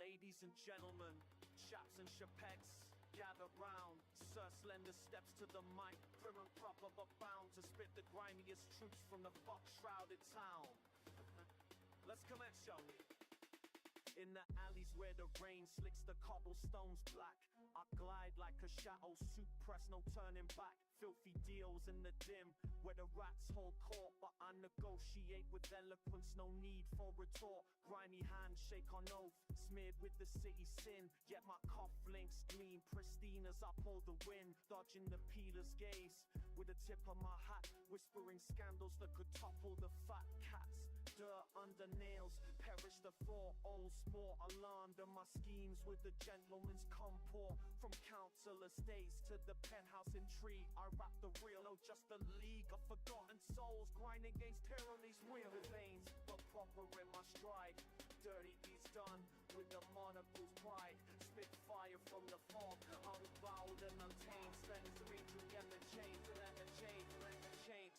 Ladies and gentlemen, chaps and chapettes, gather round. Sir Slender steps to the mic, prim and proper but bound to spit the grimiest truths from the fuck-shrouded town. Let's commence, shall we? In the alleys where the rain slicks the cobblestones black, I glide like a shadow, suit press, no turning back. Filthy deals in the dim, where the rats hold court, but I negotiate with eloquence, no need for retort. Grimy handshake on oath, smeared with the city sin, yet my cufflinks gleam pristine as I pull the wind, dodging the peeler's gaze with the tip of my hat, whispering scandals that could topple the fat cats. Dirt under nails, perish the four old sport, alarmed at my schemes with the gentleman's comport. From council estates to the penthouse intrigue, I rap the real, no just a league of forgotten souls, grinding against tyranny's wheel. The veins, but proper in my stride, dirty deeds done with the monocle's pride. Spit fire from the fog, unbowed and untamed, slends me to get the change, let the change, let the change.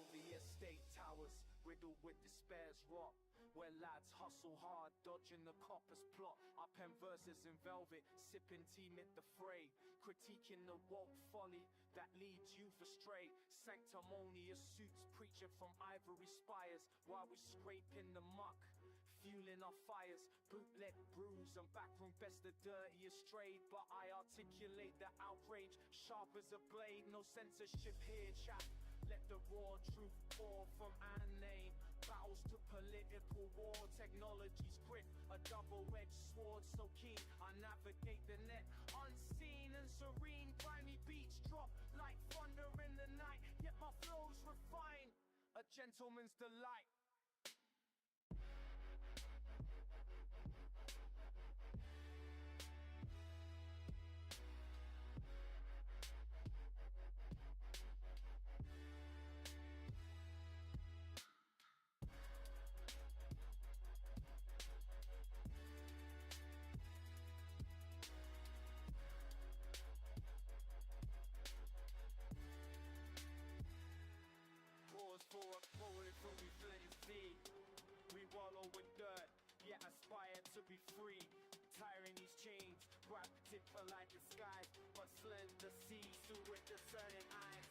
The estate towers, riddled with despair's rot, where lads hustle hard, dodging the copper's plot. I pen verses in velvet, sipping tea mid the fray, critiquing the woke folly that leads youth astray. Sanctimonious suits preaching from ivory spires, while we scraping the muck, fueling our fires. Bootleg brews and backroom best the dirtiest trade, but I articulate the outrage, sharp as a blade. No censorship here, chap. Let the raw truth pour from our name. Battles to political war, technology's grip, a double-edged sword so keen. I navigate the net, unseen and serene. Grimy beats drop like thunder in the night, yet my flow's refined, a gentleman's delight. For a poet from we plenty feet, we wallow with dirt, yet aspire to be free. Tiring these chains, grab tip for like the skies, but slender seas through with discerning eyes.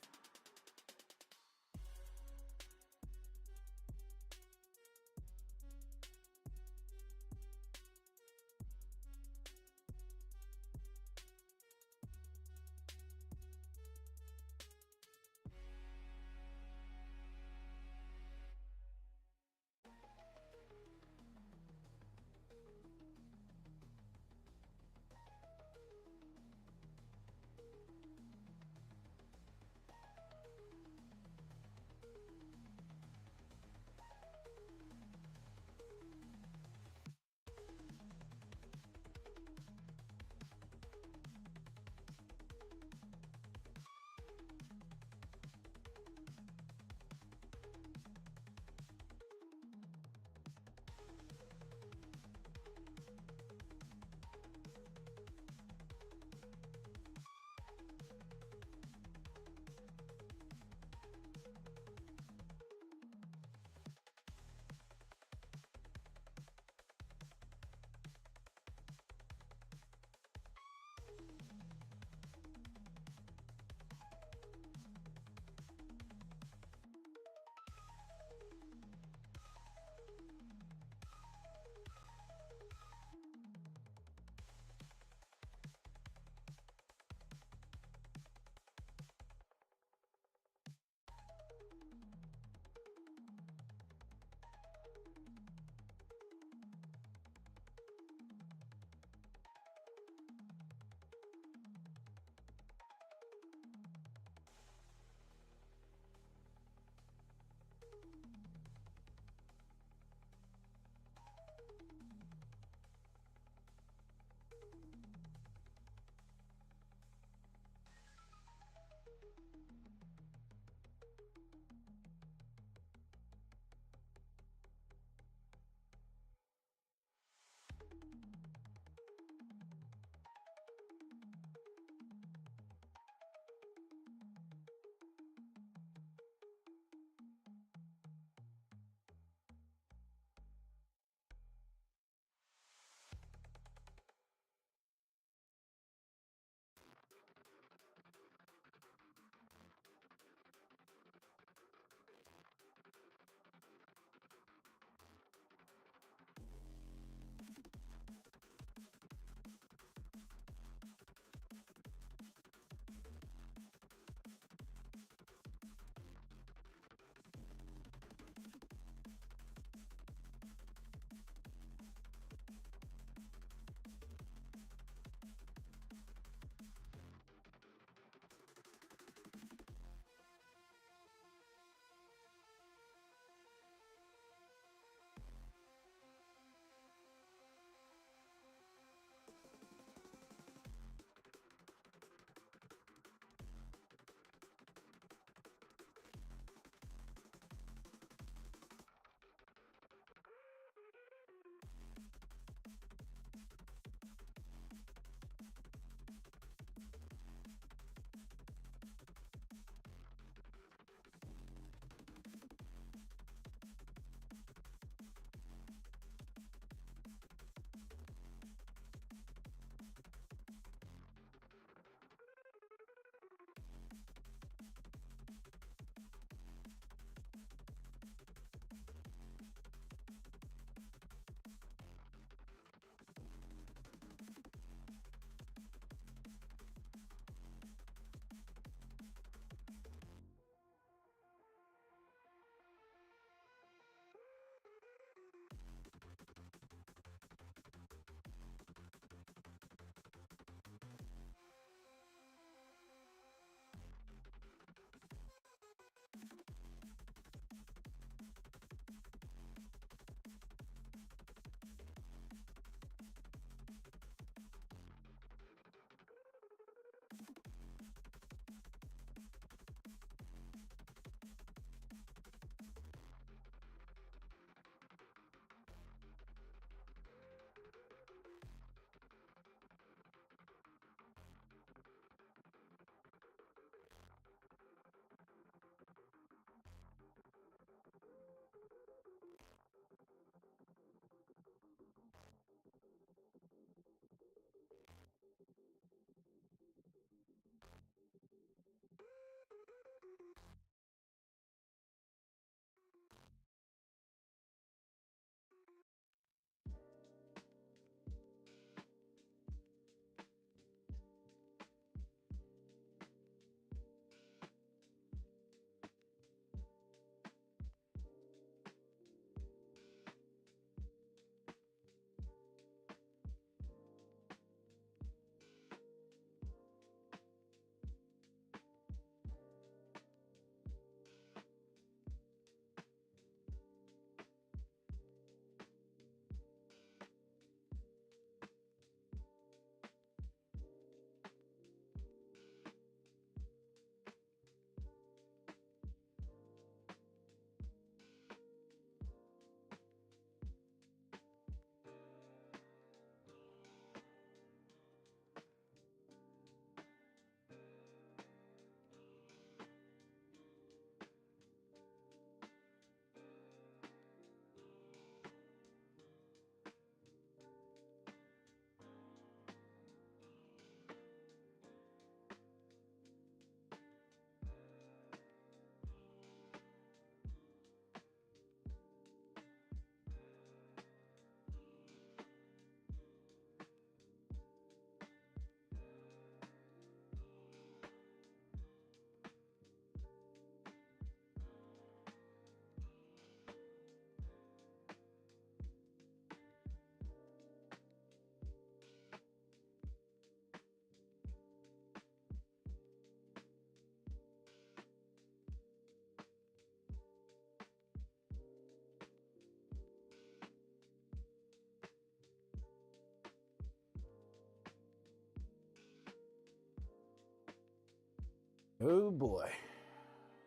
Oh boy.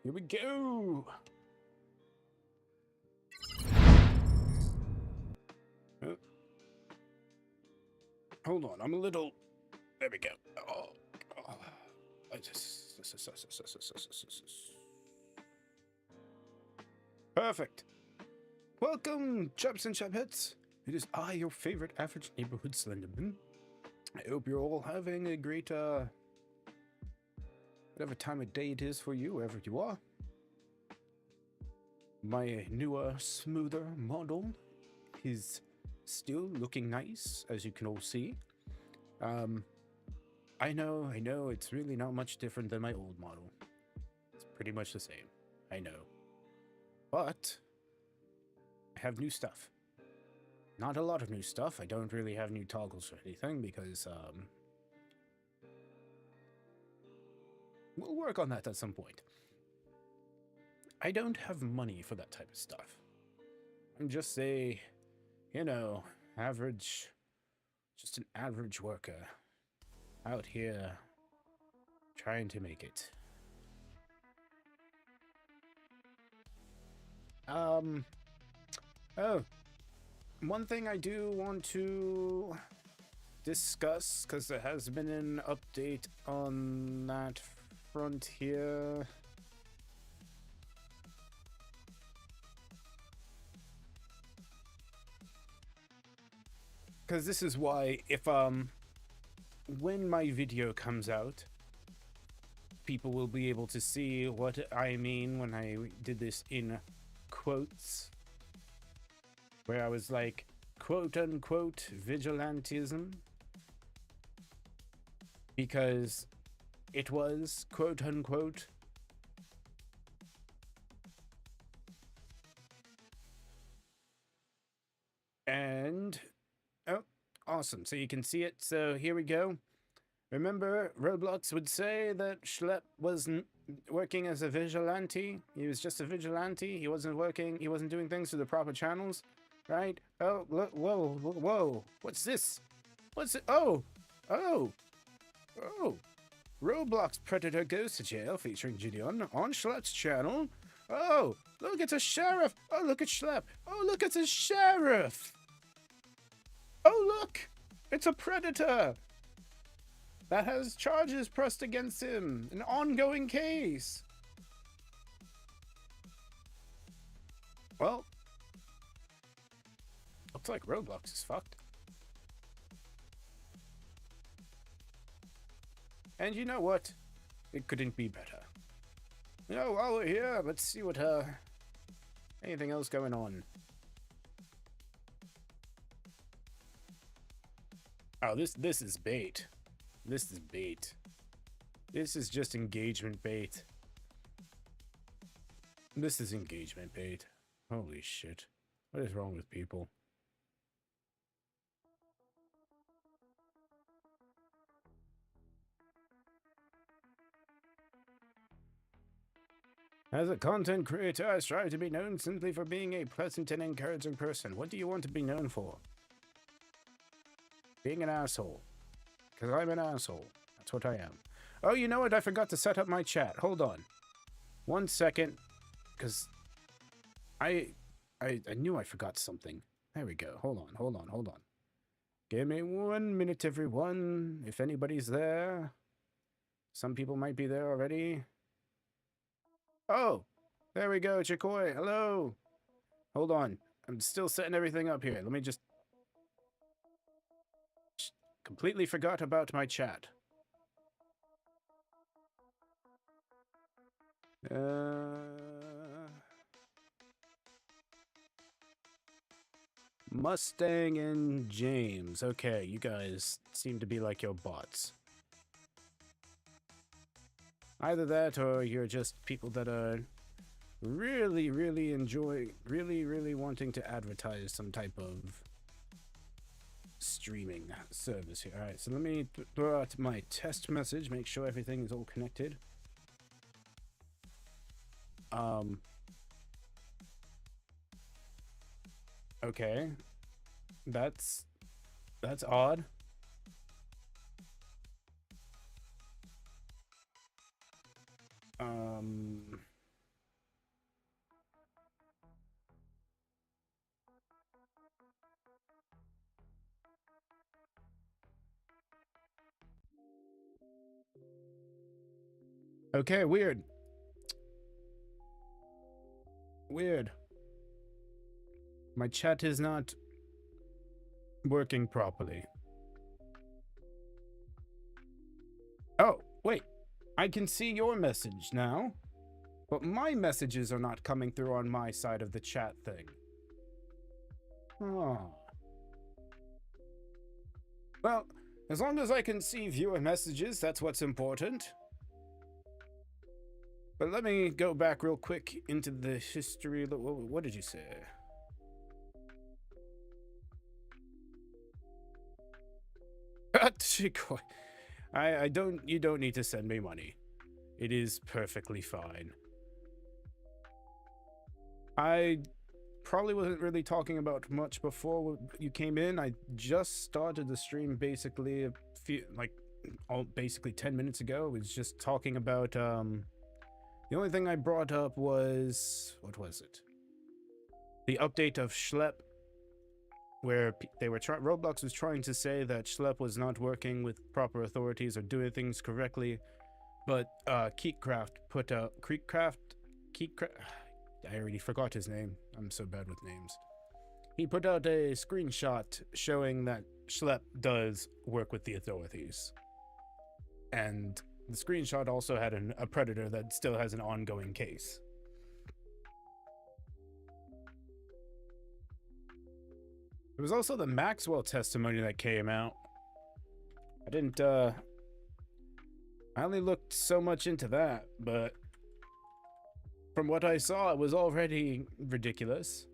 Here we go. Oh. Hold on, I'm a little... There we go. Oh. I just... Perfect. Welcome, chaps and chaphettes. It is I, your favorite average neighborhood Slenderman. I hope you're all having a great, whatever time of day it is for you, wherever you are. My newer, smoother model is still looking nice, as you can all see. I know, it's really not much different than my old model. It's pretty much the same, I know. But I have new stuff. Not a lot of new stuff. I don't really have new toggles or anything because, we'll work on that at some point. I don't have money for that type of stuff. I'm just a, you know, average, just an average worker out here trying to make it. Oh, one thing I do want to discuss, because there has been an update on that front here. Because this is why, if, when my video comes out, people will be able to see what I mean when I did this in quotes, where I was like, quote unquote, vigilantism, because it was, quote unquote, and, oh, awesome, so you can see it, so here we go. Remember, Roblox would say that Schlepp wasn't working as a vigilante. He was just a vigilante. He wasn't working. He wasn't doing things through the proper channels, right? Oh, look, whoa. What's this? What's it? Oh. Roblox Predator goes to jail featuring Gideon on Schlepp's channel. Oh, look, it's a sheriff. Oh, look at Schlepp. Oh, look, it's a sheriff. Oh, look, it's a predator that has charges pressed against him, an ongoing case. Well, looks like Roblox is fucked. And you know what? It couldn't be better. You know, while we're here, let's see what, anything else going on. Oh, this is bait. This is bait. This is just engagement bait. This is engagement bait. Holy shit. What is wrong with people? As a content creator, I strive to be known simply for being a pleasant and encouraging person. What do you want to be known for? Being an asshole. Because I'm an asshole. That's what I am. Oh, you know what? I forgot to set up my chat. Hold on. 1 second. Because I knew I forgot something. There we go. Hold on. Give me 1 minute, everyone. If anybody's there. Some people might be there already. Oh, there we go, Chikoi. Hello. Hold on. I'm still setting everything up here. Let me just... Completely forgot about my chat. Mustang and James. Okay, you guys seem to be like your bots. Either that or you're just people that are really wanting to advertise some type of streaming service here. Alright, so let me throw out my test message, make sure everything is all connected. Okay. That's odd. Okay, weird. Weird. My chat is not working properly. Oh, wait. I can see your message now. But my messages are not coming through on my side of the chat thing. Oh. Well, as long as I can see viewer messages, that's what's important. But let me go back real quick into the history. What did you say? You don't need to send me money. It is perfectly fine. I probably wasn't really talking about much before you came in. I just started the stream basically basically 10 minutes ago. It was just talking about, the only thing I brought up was, what was it? The update of Schlep, where Roblox was trying to say that Schlep was not working with proper authorities or doing things correctly, but Keekcraft put out I already forgot his name. I'm so bad with names. He put out a screenshot showing that Schlep does work with the authorities, and the screenshot also had a predator that still has an ongoing case. There was also the Maxwell testimony that came out. I only looked so much into that, but from what I saw, it was already ridiculous.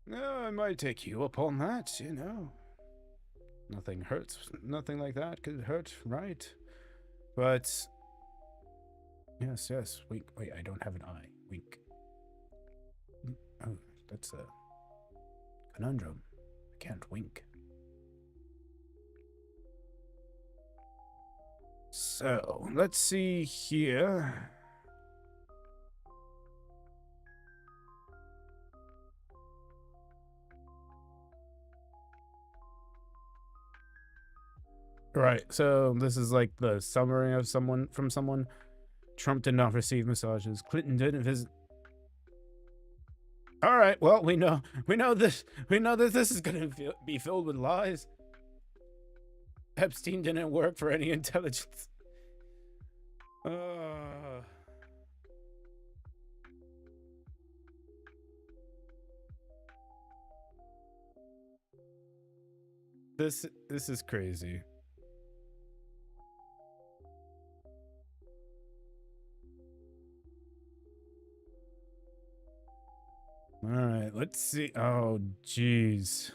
No, I might take you up on that, you know. Nothing hurts. Nothing like that could hurt, right? But yes. Wait, I don't have an eye. Wink. Oh, that's a conundrum. I can't wink. So, let's see here. Right, so this is like the summary of someone. Trump did not receive massages. Clinton didn't visit. All right, well, we know that this is going to be filled with lies. Epstein didn't work for any intelligence. This is crazy. All right, let's see. Oh, jeez.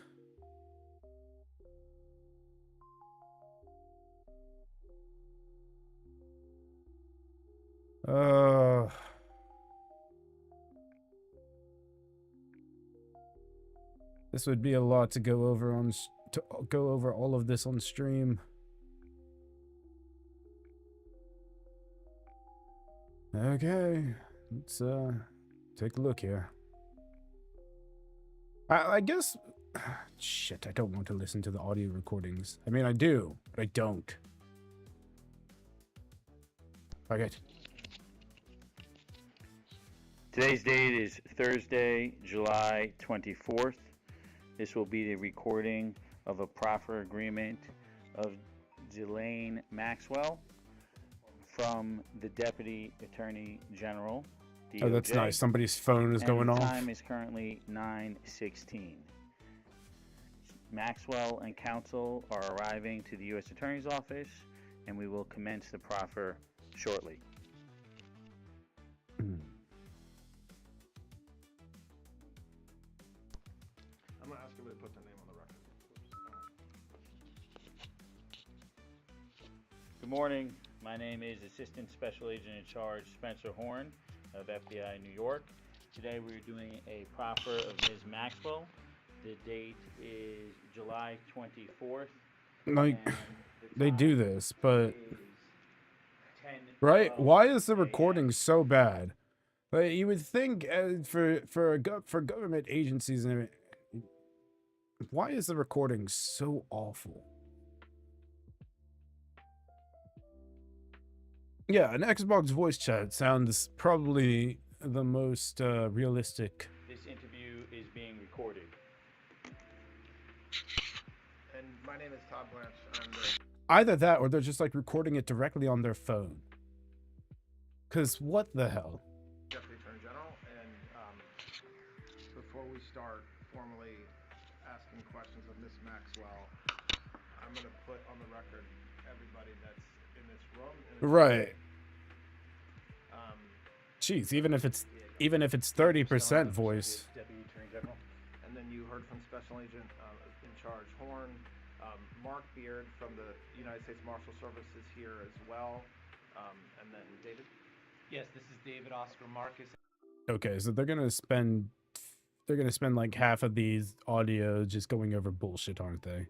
This would be a lot to go over all of this on stream. Okay, let's take a look here. I guess shit, I don't want to listen to the audio recordings. I mean, I do, but I don't. Okay. Today's date is Thursday, July 24th. This will be the recording of a proffer agreement of Ghislaine Maxwell from the Deputy Attorney General, DOJ. Oh, that's nice. Somebody's phone is going off. The time is currently 9:16. Maxwell and counsel are arriving to the U.S. Attorney's Office, and we will commence the proffer shortly. I'm going to ask him to put the name on the record. Good morning. My name is Assistant Special Agent in Charge Spencer Horn of FBI New York. Today we're doing a proffer of Ms. Maxwell. The date is July 24th. Like, and they do this, but is 10, right? Why is the 12 recording so bad? Like, you would think for government agencies and everything, why is the recording so awful? Yeah, an Xbox voice chat sounds probably the most realistic. This interview is being recorded. And my name is Todd Blanche. I'm the Either that or they're just like recording it directly on their phone. Cause what the hell? Deputy Attorney General, and before we start formally asking questions of Ms. Maxwell, I'm going to put on the record everybody that's in this room. Right. Um, Jeez, even if it's 30% voice. Deputy Attorney General. and then you heard from Special Agent in Charge Horn, Mark Beard from the United States Marshal Service is here as well, and then David. Yes, this is David Oscar Marcus. Okay, so they're gonna spend like half of these audio just going over bullshit, aren't they?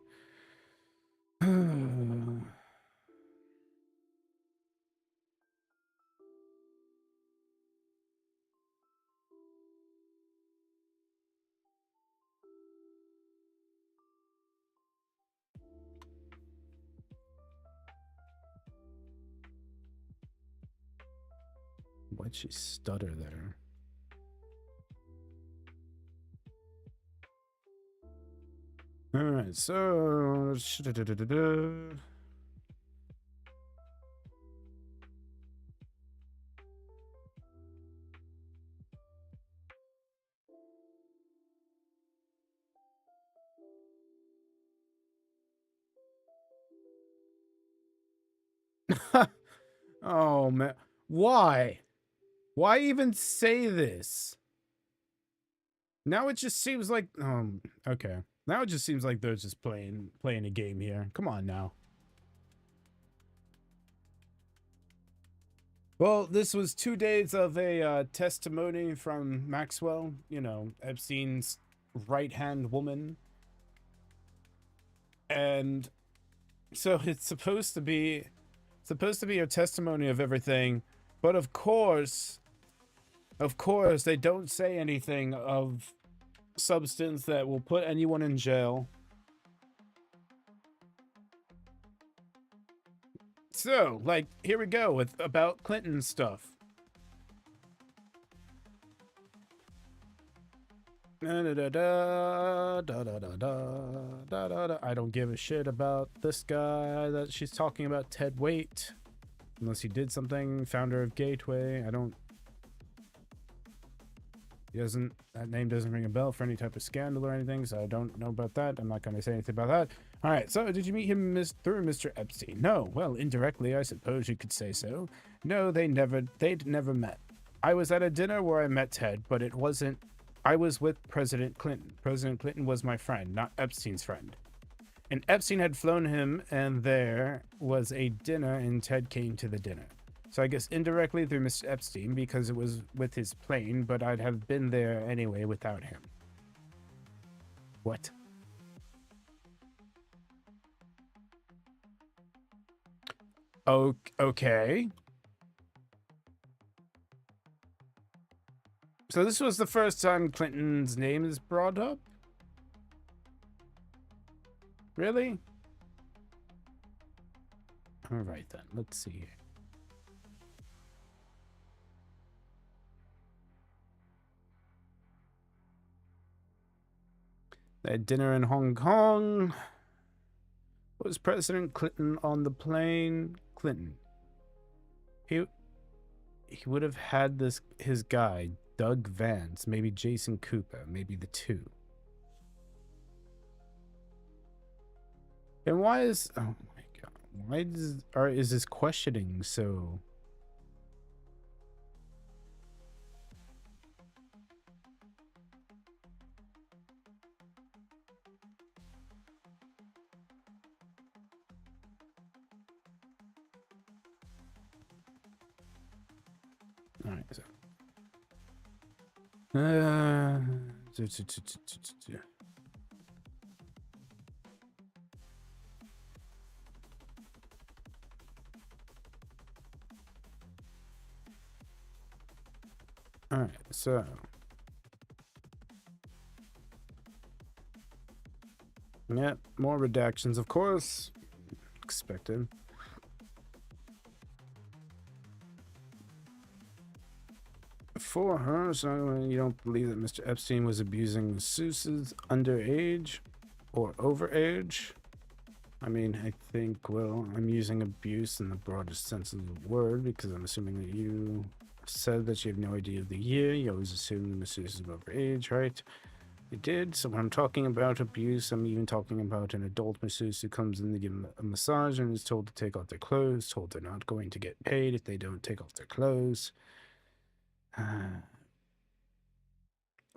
Why'd she stutter there? All right, so oh man, why? Why even say this? Now it just seems like okay. Now it just seems like they're just playing a game here. Come on now. Well, this was 2 days of a testimony from Maxwell, you know, Epstein's right-hand woman. And so it's supposed to be a testimony of everything, but of course they don't say anything of substance that will put anyone in jail. So, like, here we go with about Clinton stuff. I don't give a shit about this guy that she's talking about, Ted Waite. Unless he did something, founder of Gateway. That name doesn't ring a bell for any type of scandal or anything, so I don't know about that. I'm not going to say anything about that. All right, so did you meet him through Mr. Epstein? No, well, indirectly, I suppose you could say so. No, they'd never met. I was at a dinner where I met Ted, but it wasn't. I was with President Clinton. President Clinton was my friend, not Epstein's friend. And Epstein had flown him, and there was a dinner, and Ted came to the dinner. So I guess indirectly through Mr. Epstein, because it was with his plane, but I'd have been there anyway without him. What? Okay. So this was the first time Clinton's name is brought up? Really? All right then, let's see here. They had dinner in Hong Kong. Was President Clinton on the plane? Clinton. He would have had his guy, Doug Vance, maybe Jason Cooper, maybe the two. And why is, oh my god, is this questioning so? All right. So. All right. So. Yeah, more redactions, of course. Expected. For her, so you don't believe that Mr. Epstein was abusing masseuses underage or overage? I mean, I think, well, I'm using abuse in the broadest sense of the word because I'm assuming that you said that you have no idea of the year. You always assume the masseuse is overage, right? I did. So when I'm talking about abuse, I'm even talking about an adult masseuse who comes in to give them a massage and is told to take off their clothes, told they're not going to get paid if they don't take off their clothes.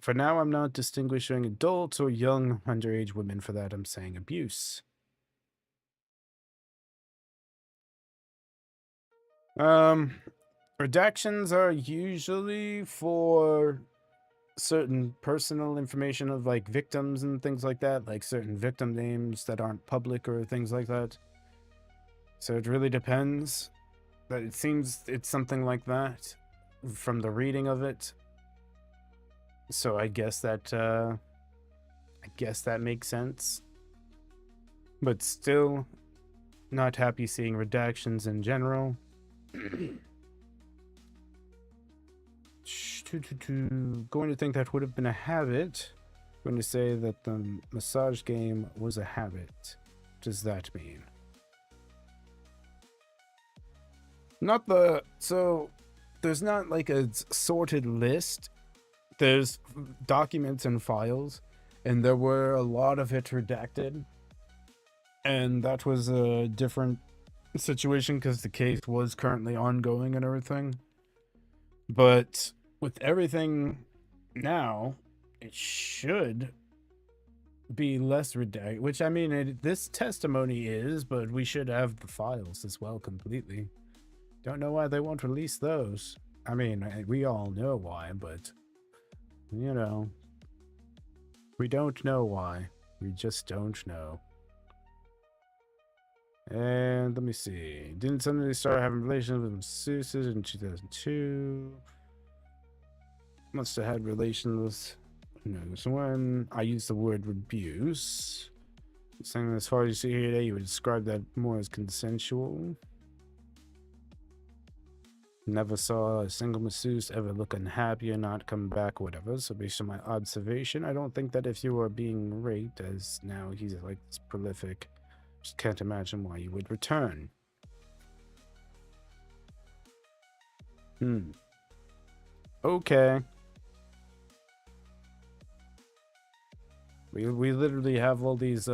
For now, I'm not distinguishing adults or young underage women. For that, I'm saying abuse. Redactions are usually for certain personal information of like victims and things like that, like certain victim names that aren't public or things like that. So it really depends. But it seems it's something like that from the reading of it. So I guess that makes sense. But still not happy seeing redactions in general. Going to think that would have been a habit. Going to say that the massage game was a habit. What does that mean? Not the... So, there's not like a sorted list. There's documents and files, and there were a lot of it redacted. And that was a different situation because the case was currently ongoing and everything. But with everything now, it should be less redacted. Which, I mean, this testimony is, but we should have the files as well completely. Don't know why they won't release those. I mean, we all know why, but, you know, we don't know why. We just don't know. And let me see. Didn't suddenly start having relations with masseuses in 2002. Must have had relations. Who knows when? I used the word abuse. Saying as far as you see here today, you would describe that more as consensual. Never saw a single masseuse ever look unhappy or not come back or whatever. So based on my observation, I don't think that if you are being raped, as now he's like this prolific, just can't imagine why you would return. Okay. We literally have all these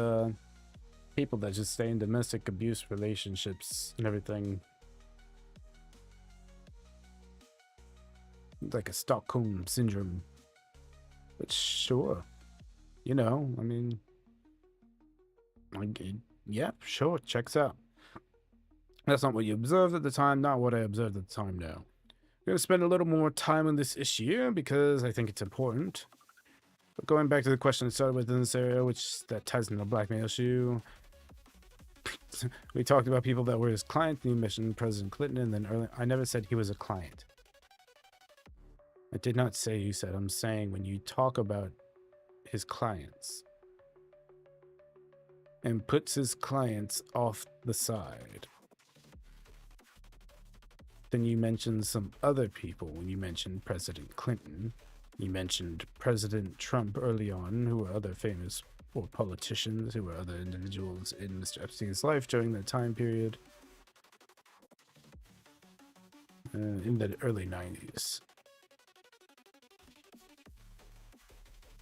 people that just stay in domestic abuse relationships and everything. Like a Stockholm syndrome. But sure. You know, I mean, yeah, sure, checks out. That's not what you observed at the time, not what I observed at the time now. I'm going to spend a little more time on this issue because I think it's important. But going back to the question I started with in this area, which that ties into the blackmail issue. We talked about people that were his client, and you mentioned President Clinton, and then earlier, I never said he was a client. I did not say you said. I'm saying when you talk about his clients and puts his clients off the side, then you mentioned some other people. When you mentioned President Clinton, you mentioned President Trump early on, who were other famous or politicians, who were other individuals in Mr. Epstein's life during that time period in the early 90s.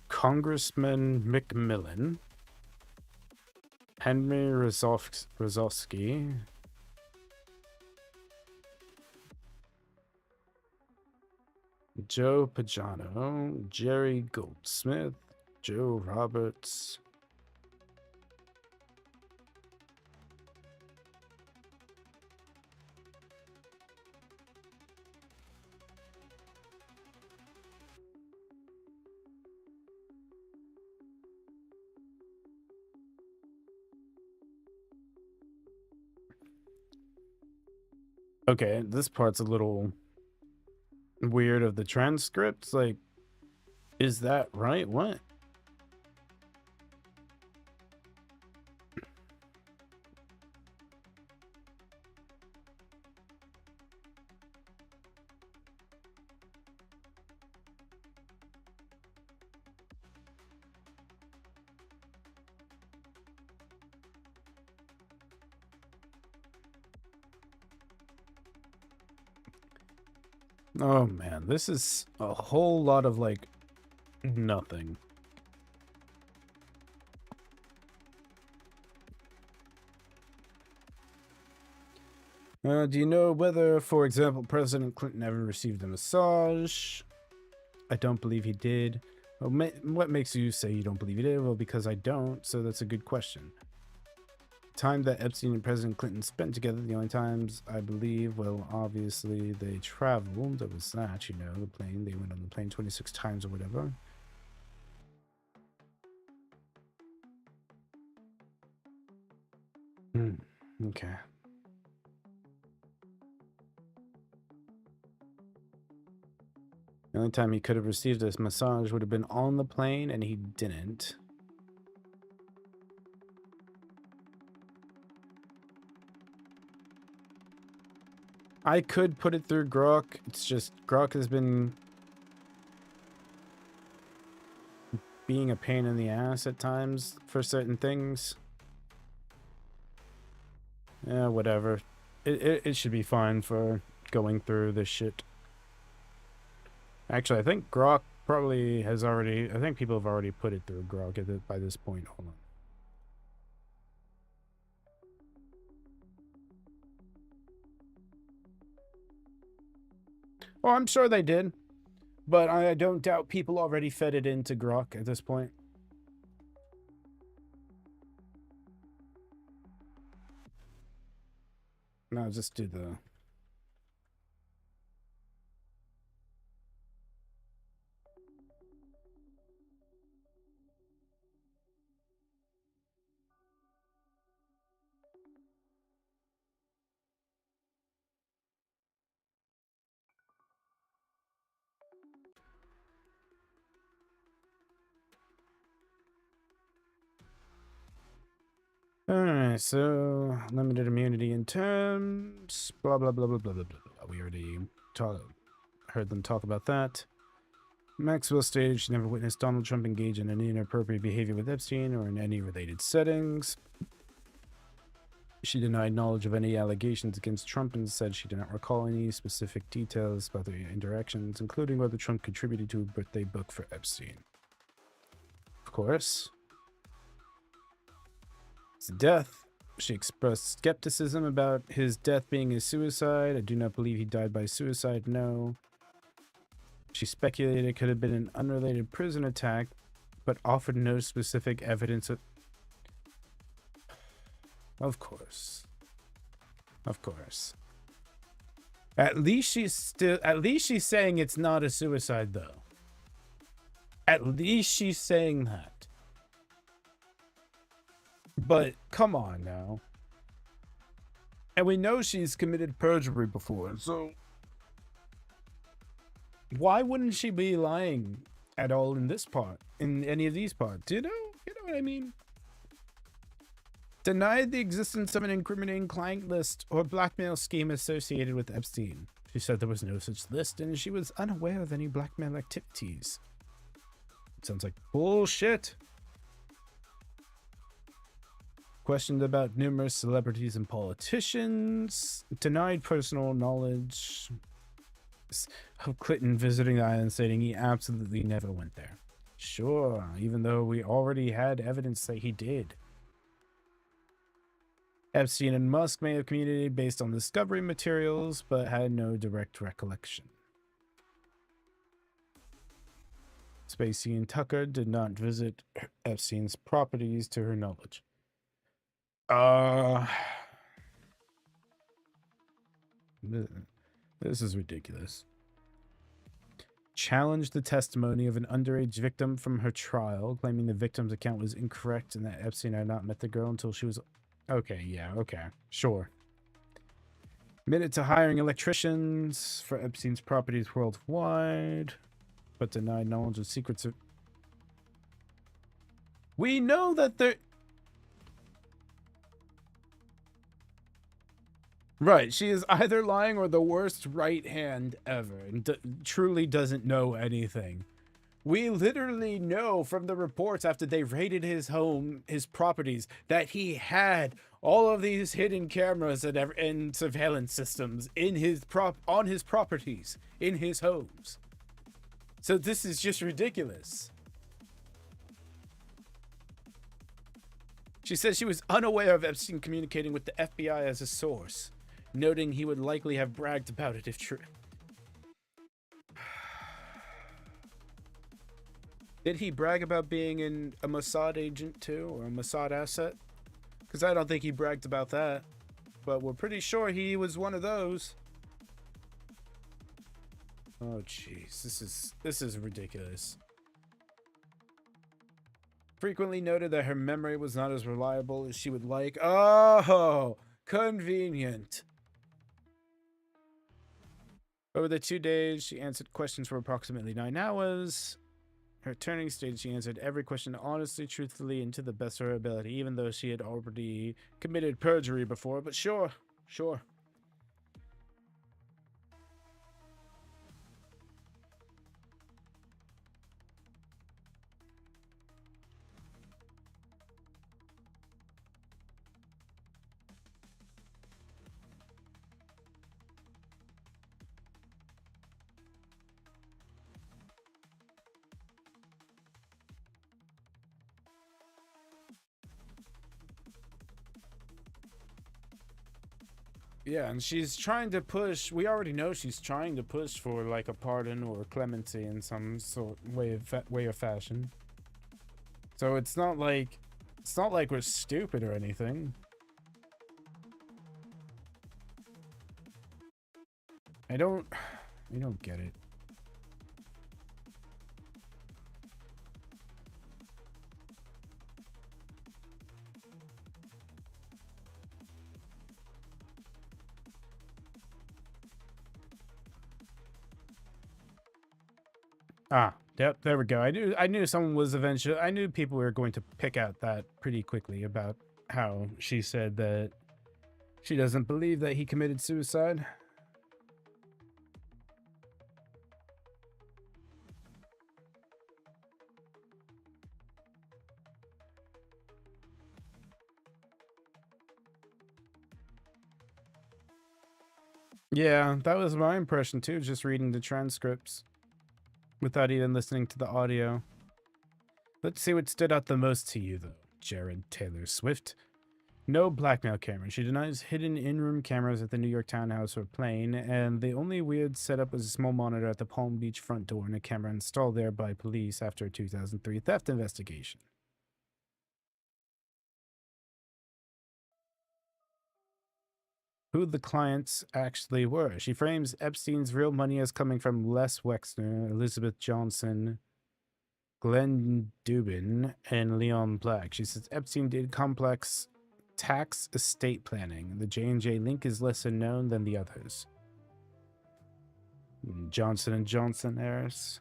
Congressman McMillan, Henry Rozovsky, Joe Pagano, Jerry Goldsmith, Joe Roberts, Okay, this part's a little weird of the transcripts. Like, is that right? What? Oh man, this is a whole lot of like nothing. Do you know whether, for example, President Clinton ever received a massage? I don't believe he did. Well, what makes you say you don't believe he did? Well, because I don't, so that's a good question. Time that Epstein and President Clinton spent together, the only times I believe, well, obviously they traveled. That was that, you know, the plane. They went on the plane 26 times or whatever. Okay. The only time he could have received this massage would have been on the plane, and he didn't. I could put it through Grok. It's just Grok has been being a pain in the ass at times for certain things. Yeah, whatever. It should be fine for going through this shit. Actually, I think Grok probably has already... I think people have already put it through Grok by this point. Hold on. Oh, I'm sure they did. But I don't doubt people already fed it into Grok at this point. No, just do the... Alright, so limited immunity in terms, blah, blah, blah, blah, blah, blah, blah. We already heard them talk about that. Maxwell stated she never witnessed Donald Trump engage in any inappropriate behavior with Epstein or in any related settings. She denied knowledge of any allegations against Trump and said she did not recall any specific details about their interactions, including whether Trump contributed to a birthday book for Epstein. Of course. His death. She expressed skepticism about his death being a suicide. I do not believe he died by suicide, no. She speculated it could have been an unrelated prison attack, but offered no specific evidence of course. Of course. At least she's saying it's not a suicide, though. At least she's saying that. But come on now. And we know she's committed perjury before, so why wouldn't she be lying at all in this part, in any of these parts? You know what I mean? Denied the existence of an incriminating client list or blackmail scheme associated with Epstein. She said there was no such list and she was unaware of any blackmail activities. Sounds like bullshit. Questioned about numerous celebrities and politicians. Denied personal knowledge of Clinton visiting the island, stating he absolutely never went there. Sure, even though we already had evidence that he did. Epstein and Musk may have communicated based on discovery materials, but had no direct recollection. Spacey and Tucker did not visit Epstein's properties to her knowledge. This is ridiculous. Challenged the testimony of an underage victim from her trial, claiming the victim's account was incorrect and that Epstein had not met the girl until she was... Okay, yeah, okay, sure. Admitted to hiring electricians for Epstein's properties worldwide, but denied knowledge of secrets of... We know that there... Right, she is either lying or the worst right hand ever, and truly doesn't know anything. We literally know from the reports after they raided his home, his properties, that he had all of these hidden cameras and surveillance systems in on his properties, in his homes. So this is just ridiculous. She says she was unaware of Epstein communicating with the FBI as a source, noting he would likely have bragged about it if true. Did he brag about being a Mossad agent too, or a Mossad asset? Because I don't think he bragged about that. But we're pretty sure he was one of those. Oh jeez, this is ridiculous. Frequently noted that her memory was not as reliable as she would like. Oh, convenient. Over the 2 days, she answered questions for approximately 9 hours. Her attorney stated she answered every question honestly, truthfully, and to the best of her ability, even though she had already committed perjury before, but sure. Yeah, and she's trying to push, we already know she's trying to push for like a pardon or clemency in some sort way of fashion. So it's not like we're stupid or anything. I don't get it. Ah, yep, there we go. I knew someone was eventually, I knew people were going to pick out that pretty quickly about how she said that she doesn't believe that he committed suicide. Yeah, that was my impression too, just reading the transcripts without even listening to the audio. Let's see what stood out the most to you, though, Jared Taylor Swift. No blackmail camera. She denies hidden in-room cameras at the New York townhouse or plane, and the only weird setup was a small monitor at the Palm Beach front door and a camera installed there by police after a 2003 theft investigation. Who the clients actually were. She frames Epstein's real money as coming from Les Wexner, Elizabeth Johnson, Glenn Dubin, and Leon Black. She says Epstein did complex tax estate planning. The J&J link is lesser known than the others. Johnson & Johnson heirs.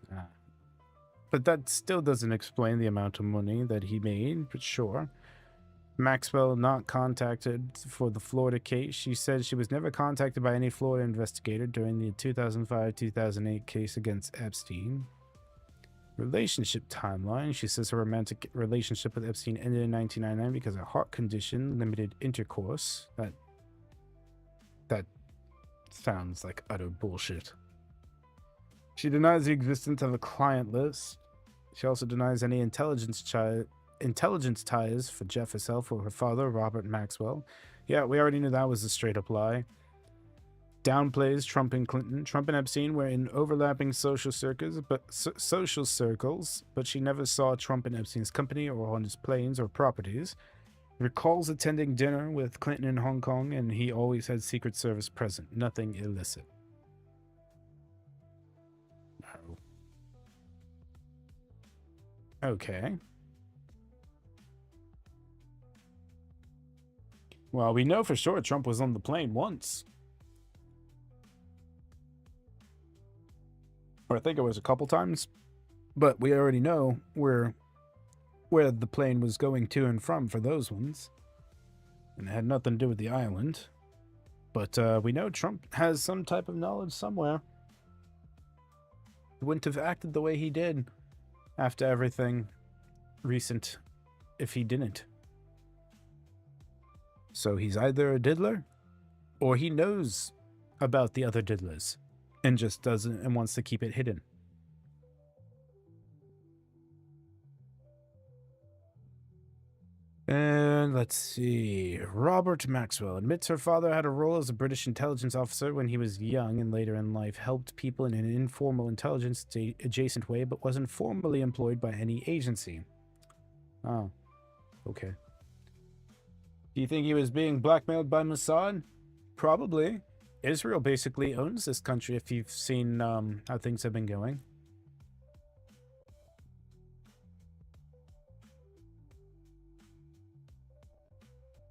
But that still doesn't explain the amount of money that he made, but sure. Maxwell not contacted for the Florida case. She said she was never contacted by any Florida investigator during the 2005-2008 case against Epstein. Relationship timeline. She says her romantic relationship with Epstein ended in 1999 because of a heart condition, limited intercourse. That sounds like utter bullshit. She denies the existence of a client list. She also denies any intelligence ties for Jeff herself or her father, Robert Maxwell. Yeah, we already knew that was a straight-up lie. Downplays Trump and Clinton. Trump and Epstein were in overlapping social circles, but she never saw Trump in Epstein's company or on his planes or properties. Recalls attending dinner with Clinton in Hong Kong, and he always had Secret Service present. Nothing illicit. No. Okay. Well, we know for sure Trump was on the plane once. Or I think it was a couple times. But we already know where the plane was going to and from for those ones. And it had nothing to do with the island. But we know Trump has some type of knowledge somewhere. He wouldn't have acted the way he did after everything recent if he didn't. So he's either a diddler or he knows about the other diddlers and just doesn't and wants to keep it hidden. And let's see. Robert Maxwell admits her father had a role as a British intelligence officer when he was young and later in life helped people in an informal intelligence adjacent way but wasn't formally employed by any agency. Oh, okay. Do you think he was being blackmailed by Mossad? Probably. Israel basically owns this country if you've seen how things have been going.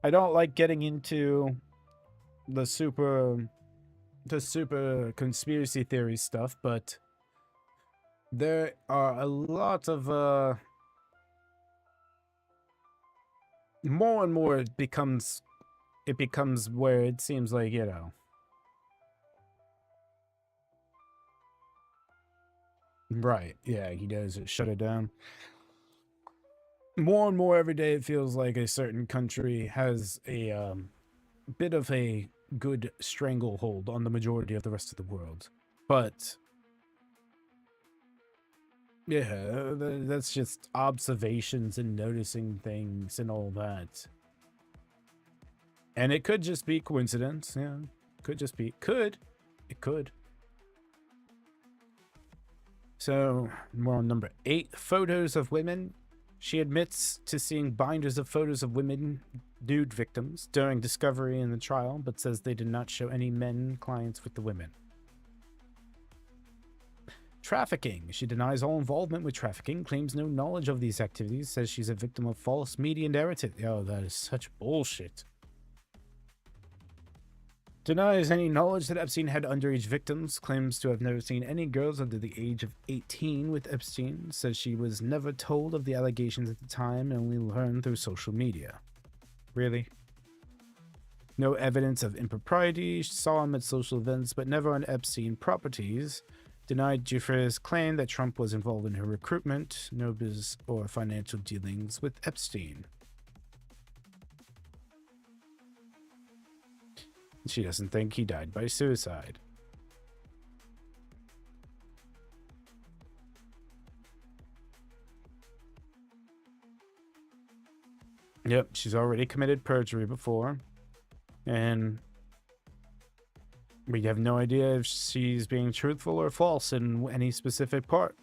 I don't like getting into the super conspiracy theory stuff, but there are a lot of more and more it becomes where it seems like, you know, right, yeah, he does shut it down. More and more every day it feels like a certain country has a bit of a good stranglehold on the majority of the rest of the world. But yeah, that's just observations and noticing things and all that. And it could just be coincidence, yeah. Could just be. It could. So, we're on number 8, photos of women. She admits to seeing binders of photos of women, nude victims, during discovery in the trial, but says they did not show any men clients with the women. Trafficking. She denies all involvement with trafficking, claims no knowledge of these activities, says she's a victim of false media narrative. Oh, that is such bullshit. Denies any knowledge that Epstein had underage victims, claims to have never seen any girls under the age of 18 with Epstein, says she was never told of the allegations at the time and only learned through social media. Really? No evidence of impropriety, saw him at social events, but never on Epstein properties. Denied Giuffre's claim that Trump was involved in her recruitment, no business or financial dealings with Epstein. She doesn't think he died by suicide. Yep, she's already committed perjury before. And we have no idea if she's being truthful or false in any specific part.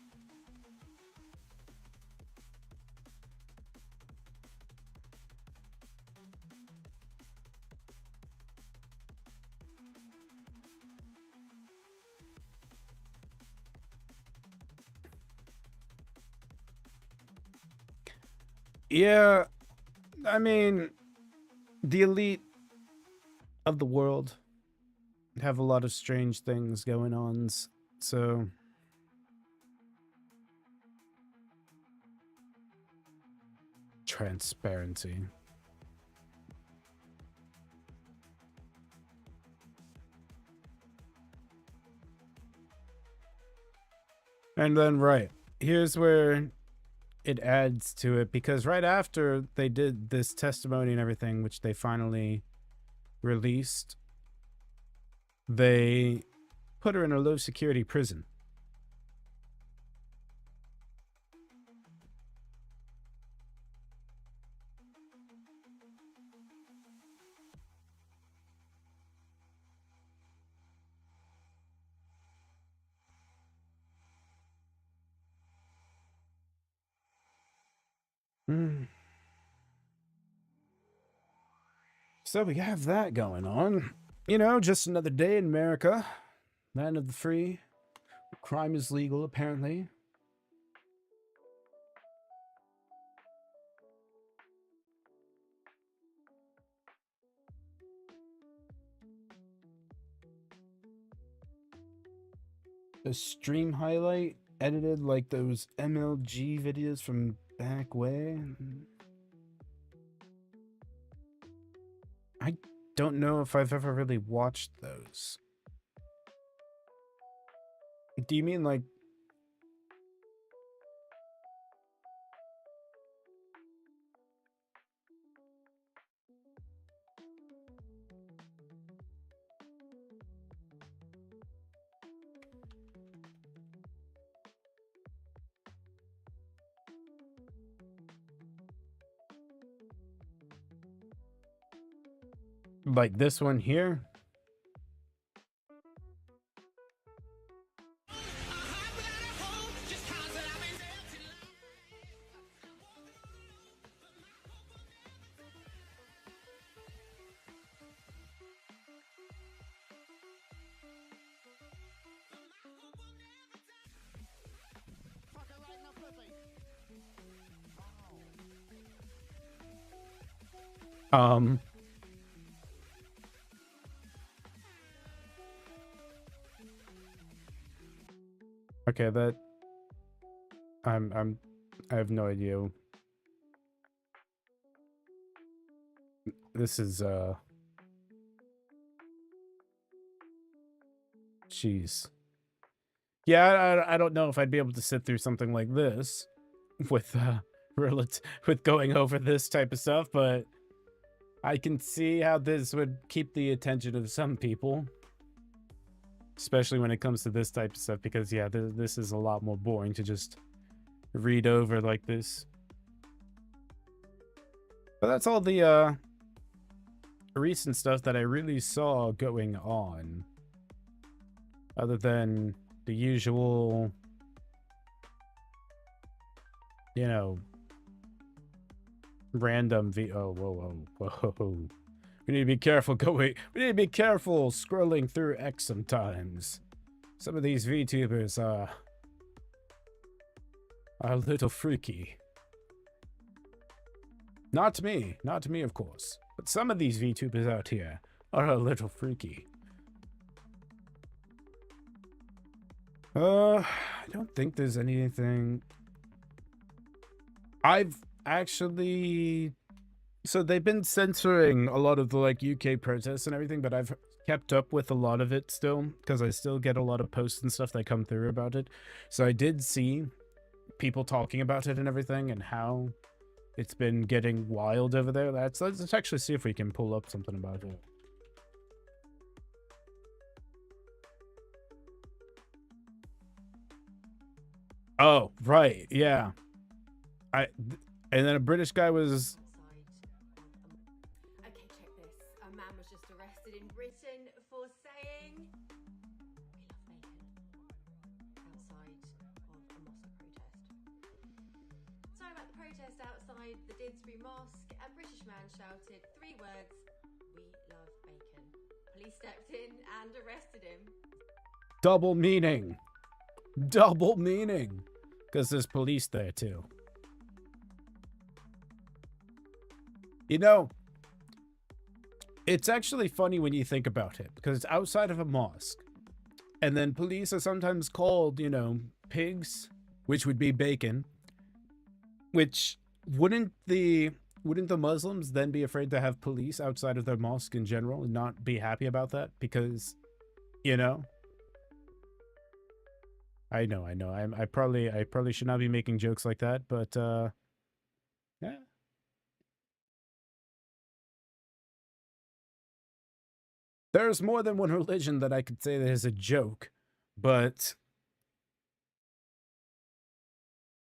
Yeah, I mean, the elite of the world have a lot of strange things going on, so transparency. And then, right, here's where it adds to it, because right after they did this testimony and everything, which they finally released, they put her in a low security prison. So we have that going on. You know, just another day in America. Land of the free. Crime is legal, apparently. a stream highlight edited like those MLG videos from back when. I don't know if I've ever really watched those. Do you mean like... like this one here? Okay, that I have no idea. This is jeez. Yeah, I don't know if I'd be able to sit through something like this with with going over this type of stuff, but I can see how this would keep the attention of some people. Especially when it comes to this type of stuff, because yeah, this is a lot more boring to just read over like this. But that's all the recent stuff that I really saw going on. Other than the usual, you know, random whoa. We need to be careful we need to be careful scrolling through X sometimes. Some of these VTubers are a little freaky. Not me, of course. But some of these VTubers out here are a little freaky. I don't think there's anything. I've actually... So they've been censoring a lot of the like UK protests and everything, but I've kept up with a lot of it still, because I still get a lot of posts and stuff that come through about it. So I did see people talking about it and everything, and how it's been getting wild over there. Let's actually see if we can pull up something about it. Oh, right, yeah. And then a British guy was... Okay, check this. A man was just arrested in Britain for saying we love bacon outside of a mosque protest. So at the protest outside the Didsbury Mosque, a British man shouted 3 words, "We love bacon." Police stepped in and arrested him. Double meaning. Double meaning. Because there's police there too. You know, it's actually funny when you think about it, because it's outside of a mosque. And then police are sometimes called, you know, pigs, which would be bacon. Which wouldn't the Muslims then be afraid to have police outside of their mosque in general and not be happy about that? Because, you know, I know. I probably should not be making jokes like that, but yeah. There's more than one religion that I could say that is a joke, but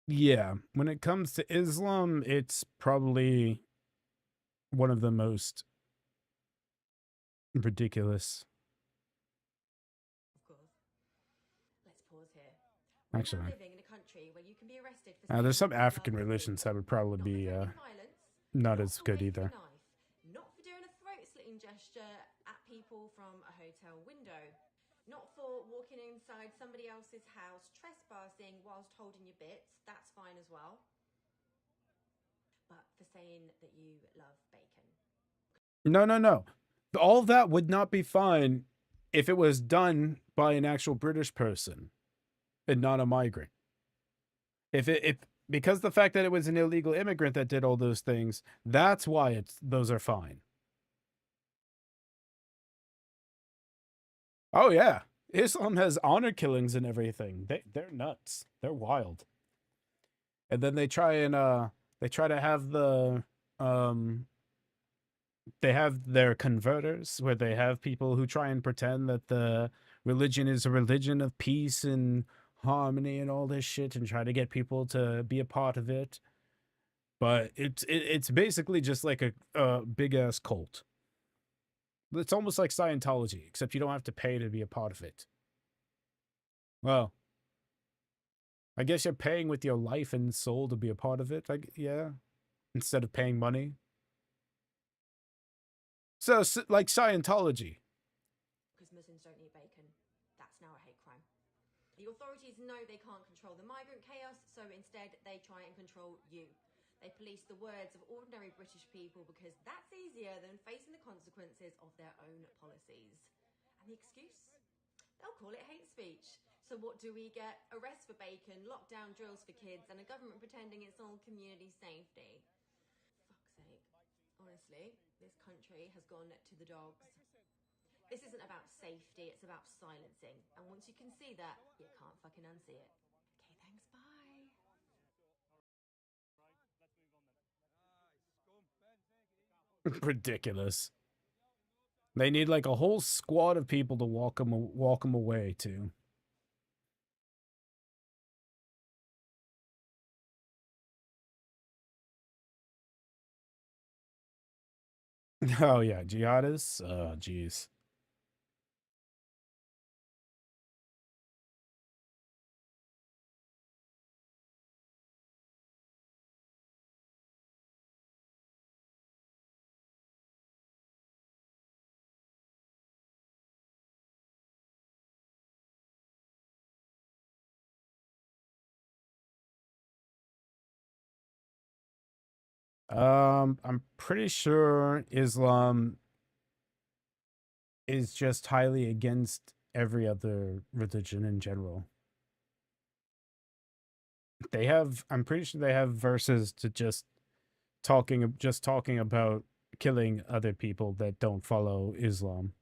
yeah, when it comes to Islam, it's probably one of the most ridiculous. Of course. Let's pause here. We're now Actually, living in a country where you can be arrested for there's saying some we love African bacon. religions that would probably Not be for threatening violence, not not as for good waving a either. knife, not for doing a throat-slitting gesture at people from a hotel window, not for walking inside somebody else's house trespassing whilst holding your bits, that's fine as well, but for saying that you love bacon. No. All that would not be fine if it was done by an actual British person. and not a migrant. If because the fact that it was an illegal immigrant that did all those things, that's why those are fine. Oh yeah, Islam has honor killings and everything. They're nuts. They're wild. And then they try to have they have their converters, where they have people who try and pretend that the religion is a religion of peace and harmony and all this shit, and try to get people to be a part of it. But it's basically just like a big ass cult. It's almost like Scientology, except you don't have to pay to be a part of it. Well, I guess you're paying with your life and soul to be a part of it. Yeah, instead of paying money. So, like Scientology. Because Muslims don't eat bacon. That's now a hate crime. The authorities know they can't control the migrant chaos, so instead they try and control you. They police the words of ordinary British people because that's easier than facing the consequences of their own policies. And the excuse? They'll call it hate speech. So what do we get? Arrests for bacon, lockdown drills for kids, and a government pretending it's all community safety. Fuck's sake. Honestly, this country has gone to the dogs. This isn't about safety, it's about silencing. And once you can see that, you can't fucking unsee it. Okay, thanks, bye. Ridiculous. They need like a whole squad of people to walk them away to. Oh yeah, jihadists. Oh jeez. I'm pretty sure Islam is just highly against every other religion in general. I'm pretty sure they have verses to just talking about killing other people that don't follow Islam.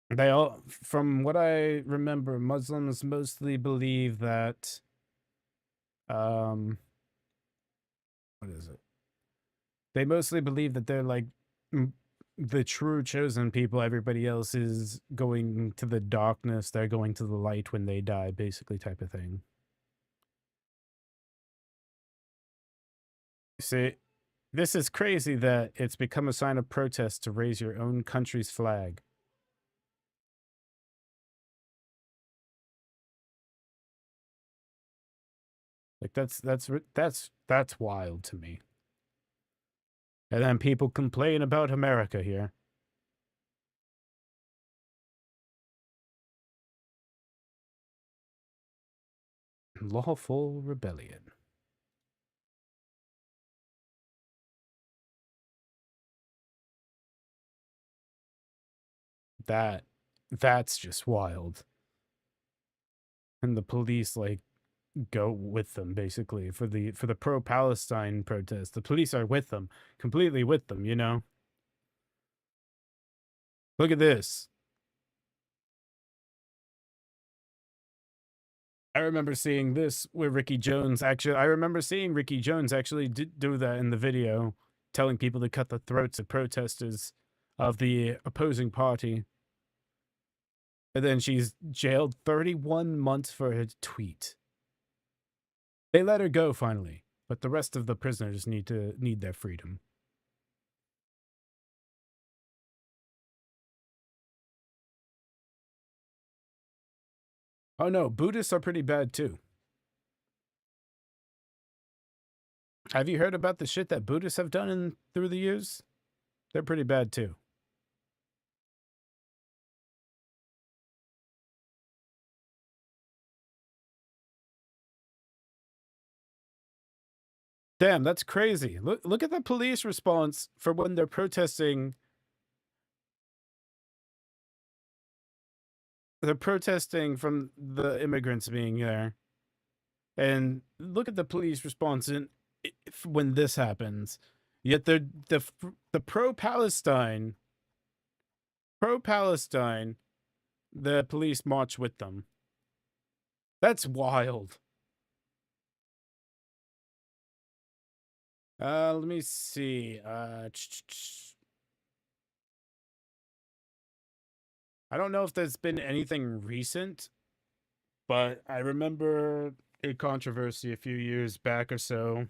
They all, from what I remember, Muslims mostly believe that, what is it? They mostly believe that they're like the true chosen people. Everybody else is going to the darkness. They're going to the light when they die, basically, type of thing. See, this is crazy that it's become a sign of protest to raise your own country's flag. Like that's wild to me. And then people complain about America here. Lawful rebellion. That's just wild. And the police like go with them basically for the pro-Palestine protest. The police are with them, completely with them, you know. Look at this. I remember seeing this where Ricky Jones actually, I remember seeing Ricky Jones actually do that in the video, telling people to cut the throats of protesters of the opposing party. And then she's jailed 31 months for her tweet. They let her go finally, but the rest of the prisoners need their freedom. Oh no, Buddhists are pretty bad too. Have you heard about the shit that Buddhists have done through the years? They're pretty bad too. Damn, that's crazy. Look at the police response for when they're protesting they're protesting from the immigrants being there. And look at the police response when this happens. Yet the pro-Palestine, the police march with them. That's wild. Let me see. I don't know if there's been anything recent, but I remember a controversy a few years back or so.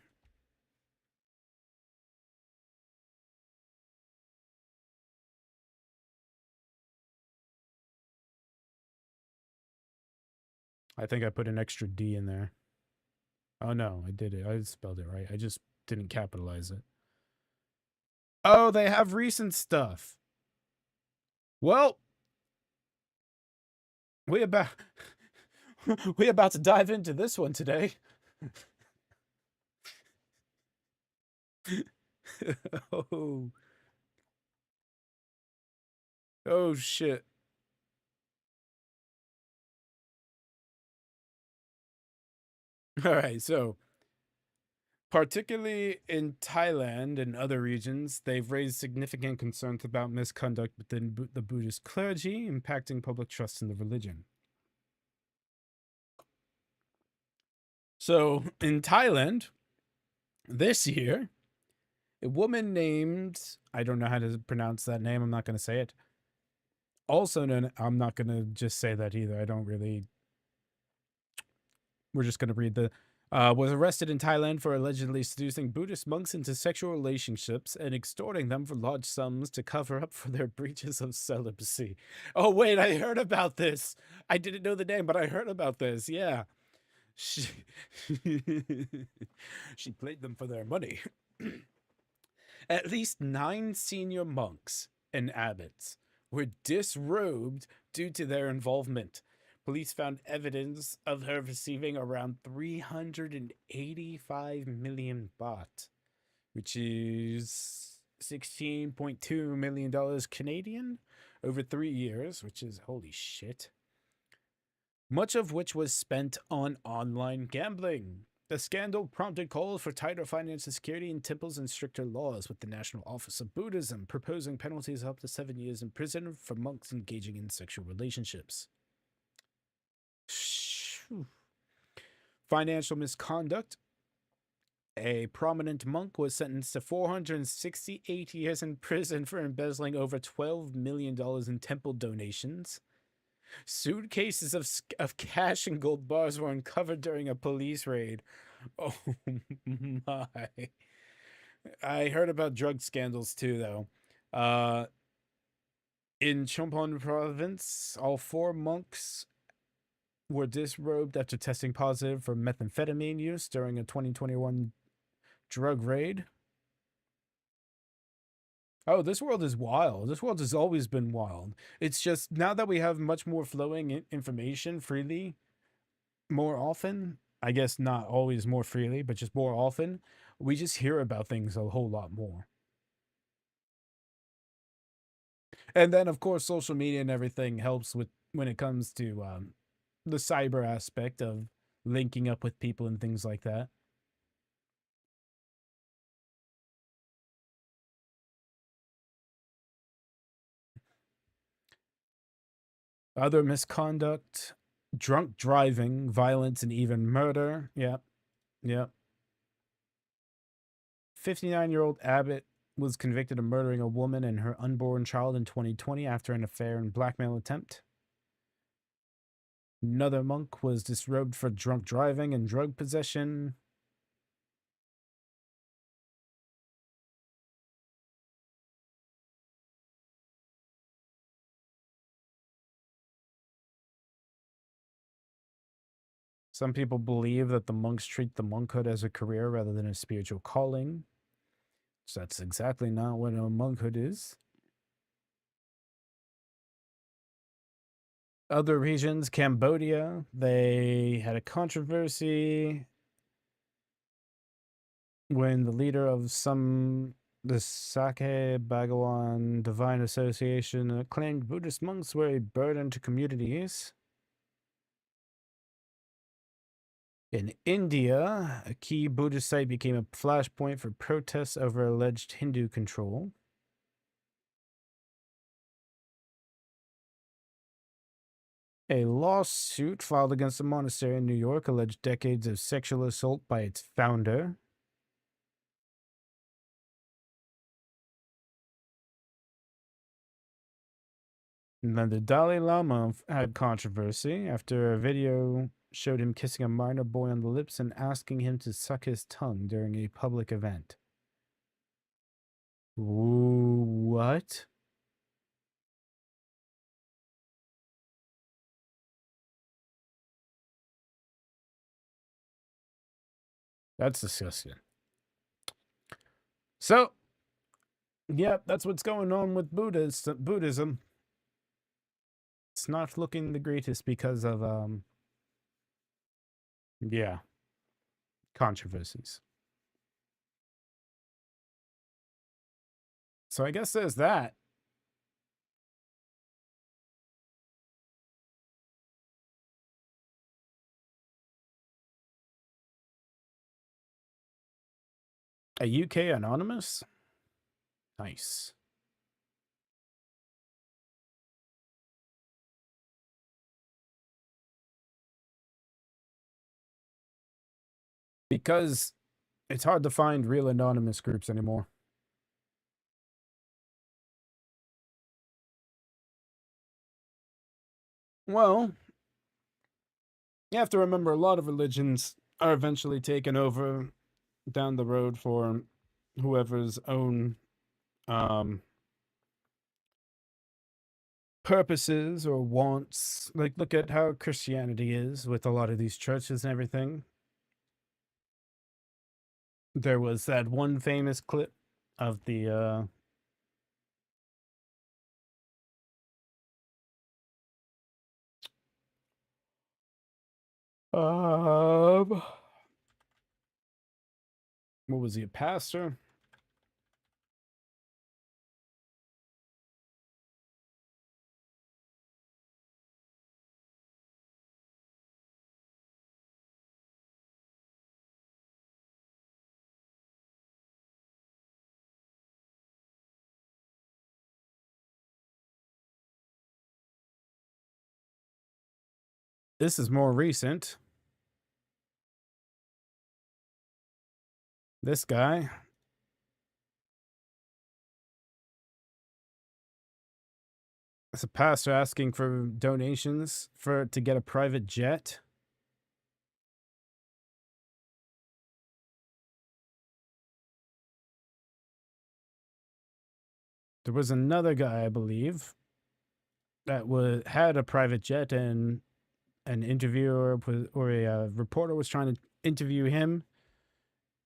I think I put an extra D in there. Oh no, I did it. I spelled it right. I just didn't capitalize it. Oh, they have recent stuff. Well, we about to dive into this one today. Oh shit. All right, so particularly in Thailand and other regions, they've raised significant concerns about misconduct within the Buddhist clergy, impacting public trust in the religion. So, in Thailand, this year, a woman named, I don't know how to pronounce that name, I'm not going to say it. Also known, I'm not going to just say that either. I don't really. We're just going to read the. Was arrested in Thailand for allegedly seducing Buddhist monks into sexual relationships and extorting them for large sums to cover up for their breaches of celibacy. Oh, wait, I heard about this. I didn't know the name, but I heard about this. Yeah. She played them for their money. At least 9 senior monks and abbots were disrobed due to their involvement. Police found evidence of her receiving around 385 million baht, which is $16.2 million Canadian over 3 years, which is holy shit. Much of which was spent on online gambling. The scandal prompted calls for tighter financial security in temples and stricter laws, with the National Office of Buddhism proposing penalties of up to 7 years in prison for monks engaging in sexual relationships. Financial misconduct. A prominent monk was sentenced to 468 years in prison for embezzling over $12 million in temple donations. Suitcases of cash and gold bars were uncovered during a police raid. Oh my. I heard about drug scandals too, though. In Chumphon province, all 4 monks were disrobed after testing positive for methamphetamine use during a 2021 drug raid. Oh, this world is wild. This world has always been wild. It's just now that we have much more flowing information freely, more often, I guess not always more freely, but just more often, we just hear about things a whole lot more. And then, of course, social media and everything helps with when it comes to the cyber aspect of linking up with people and things like that. Other misconduct, drunk driving, violence, and even murder. Yep. 59-year-old Abbott was convicted of murdering a woman and her unborn child in 2020 after an affair and blackmail attempt. Another monk was disrobed for drunk driving and drug possession. Some people believe that the monks treat the monkhood as a career rather than a spiritual calling. So that's exactly not what a monkhood is. Other regions, Cambodia, they had a controversy when the leader of some The Sake Bhagawan Divine Association claimed Buddhist monks were a burden to communities. In India, a key Buddhist site became a flashpoint for protests over alleged Hindu control. A lawsuit filed against a monastery in New York alleged decades of sexual assault by its founder. And then the Dalai Lama had controversy after a video showed him kissing a minor boy on the lips and asking him to suck his tongue during a public event. Ooh, what? That's disgusting. So, yeah, that's what's going on with Buddhism. It's not looking the greatest because of, yeah, controversies. So I guess there's that. A UK anonymous? Nice. Because it's hard to find real anonymous groups anymore. Well, you have to remember a lot of religions are eventually taken over down the road for whoever's own purposes or wants. Like, look at how Christianity is with a lot of these churches and everything. There was that one famous clip of the what was he, a pastor? This is more recent. This guy. It's a pastor asking for donations to get a private jet. There was another guy, I believe, that had a private jet, and an interviewer or a reporter was trying to interview him,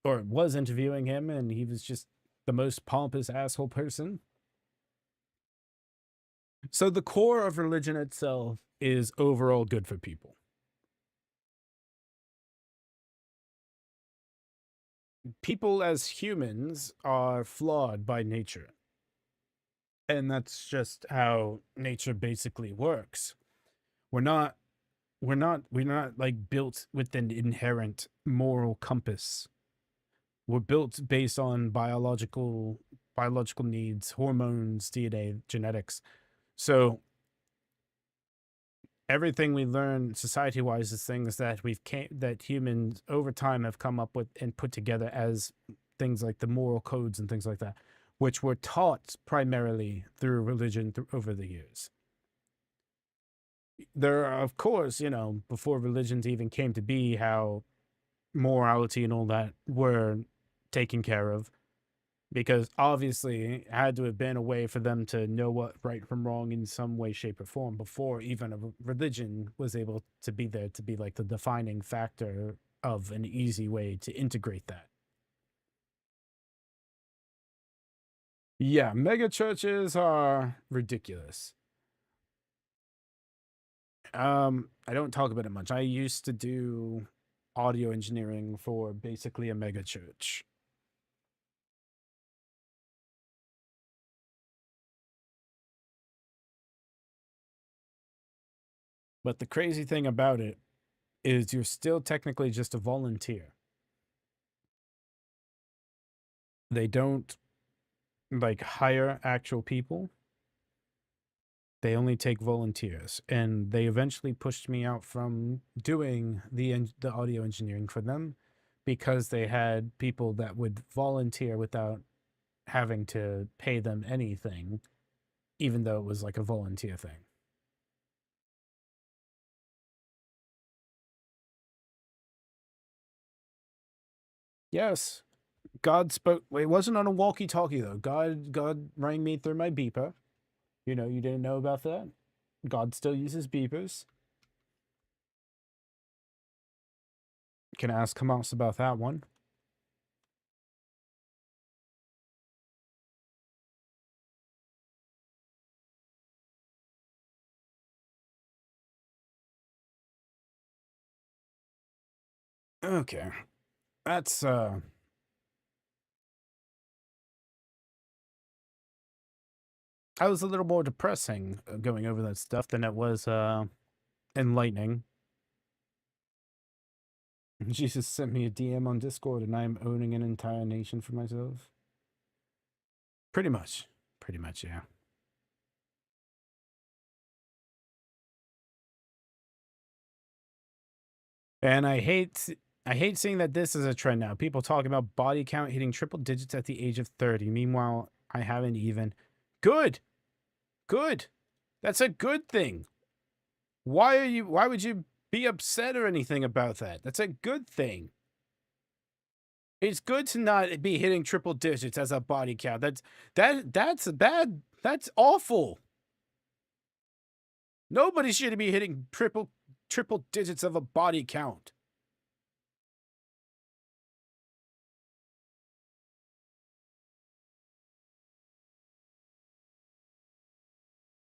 or was interviewing him, and he was just the most pompous asshole person. So the core of religion itself is overall good for people. People as humans are flawed by nature. And that's just how nature basically works. We're not like built with an inherent moral compass. We're built based on biological needs, hormones, DNA, genetics. So everything we learn society-wise is things that that humans over time have come up with and put together as things like the moral codes and things like that, which were taught primarily through religion over the years. There are, of course, before religions even came to be, how morality and all that were taken care of, because obviously it had to have been a way for them to know what right from wrong in some way, shape, or form before even a religion was able to be there to be like the defining factor of an easy way to integrate that. Yeah, mega churches are ridiculous. I don't talk about it much. I used to do audio engineering for basically a mega church. But the crazy thing about it is you're still technically just a volunteer. They don't like hire actual people. They only take volunteers, and they eventually pushed me out from doing the audio engineering for them because they had people that would volunteer without having to pay them anything, even though it was like a volunteer thing. Yes, God spoke. It wasn't on a walkie-talkie though. God rang me through my beeper. You know, you didn't know about that? God still uses beepers. Can ask Hamas about that one. Okay. That's that was a little more depressing going over that stuff than it was enlightening. Jesus sent me a DM on Discord and I'm owning an entire nation for myself. Pretty much, yeah. And I hate seeing that this is a trend now. People talking about body count hitting triple digits at the age of 30. Meanwhile, I haven't even. Good. That's a good thing. Why would you be upset or anything about that? That's a good thing. It's good to not be hitting triple digits as a body count. That's bad. That's awful. Nobody should be hitting triple digits of a body count.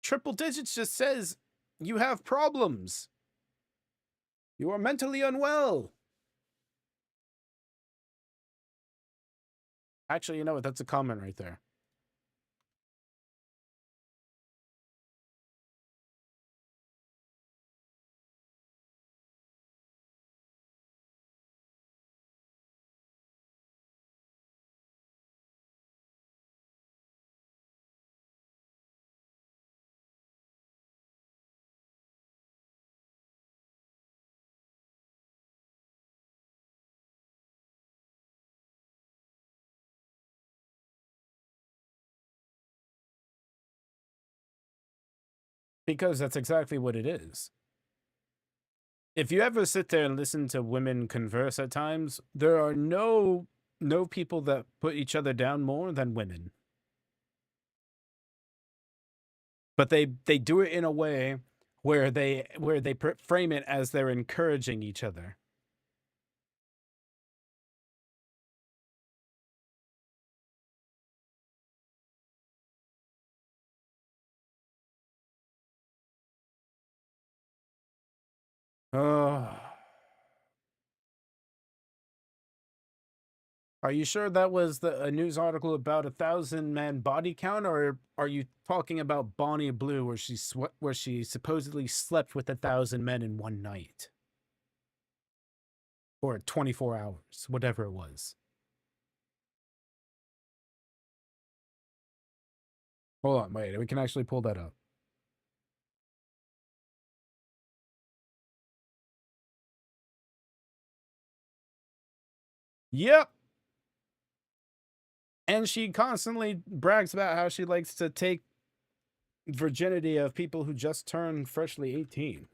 Triple digits just says you have problems. You are mentally unwell. Actually, you know what? That's a comment right there. Because that's exactly what it is. If you ever sit there and listen to women converse at times, there are no people that put each other down more than women. But they do it in a way where they frame it as they're encouraging each other. Are you sure that was a news article about 1,000-man body count, or are you talking about Bonnie Blue, where she supposedly slept with 1,000 men in one night, or 24 hours, whatever it was? Hold on, wait, we can actually pull that up. Yep. And she constantly brags about how she likes to take virginity of people who just turned freshly 18.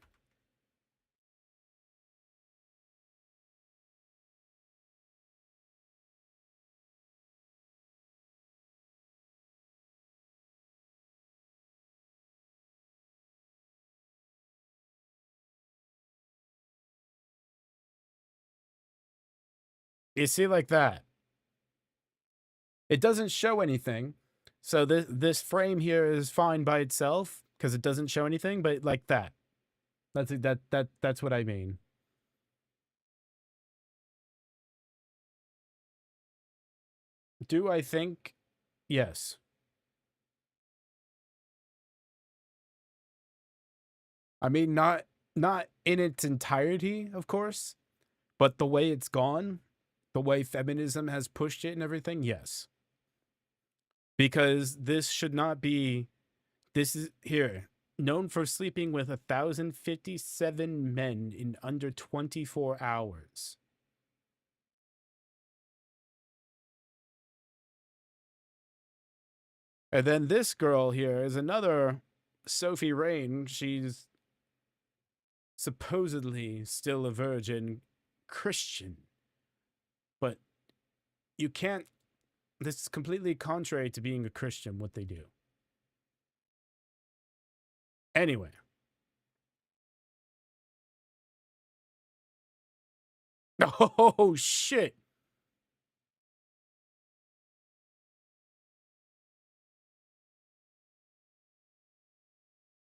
You see, like that. It doesn't show anything. So this frame here is fine by itself because it doesn't show anything, but like that. That's what I mean. Do I think? Yes. I mean, not not in its entirety, of course, but the way it's gone, the way feminism has pushed it and everything, yes. Because this should not be, this is here, known for sleeping with 1,057 men in under 24 hours. And then this girl here is another Sophie Rain. She's supposedly still a virgin Christian. But you can't, this is completely contrary to being a Christian, what they do. Anyway. Oh, shit.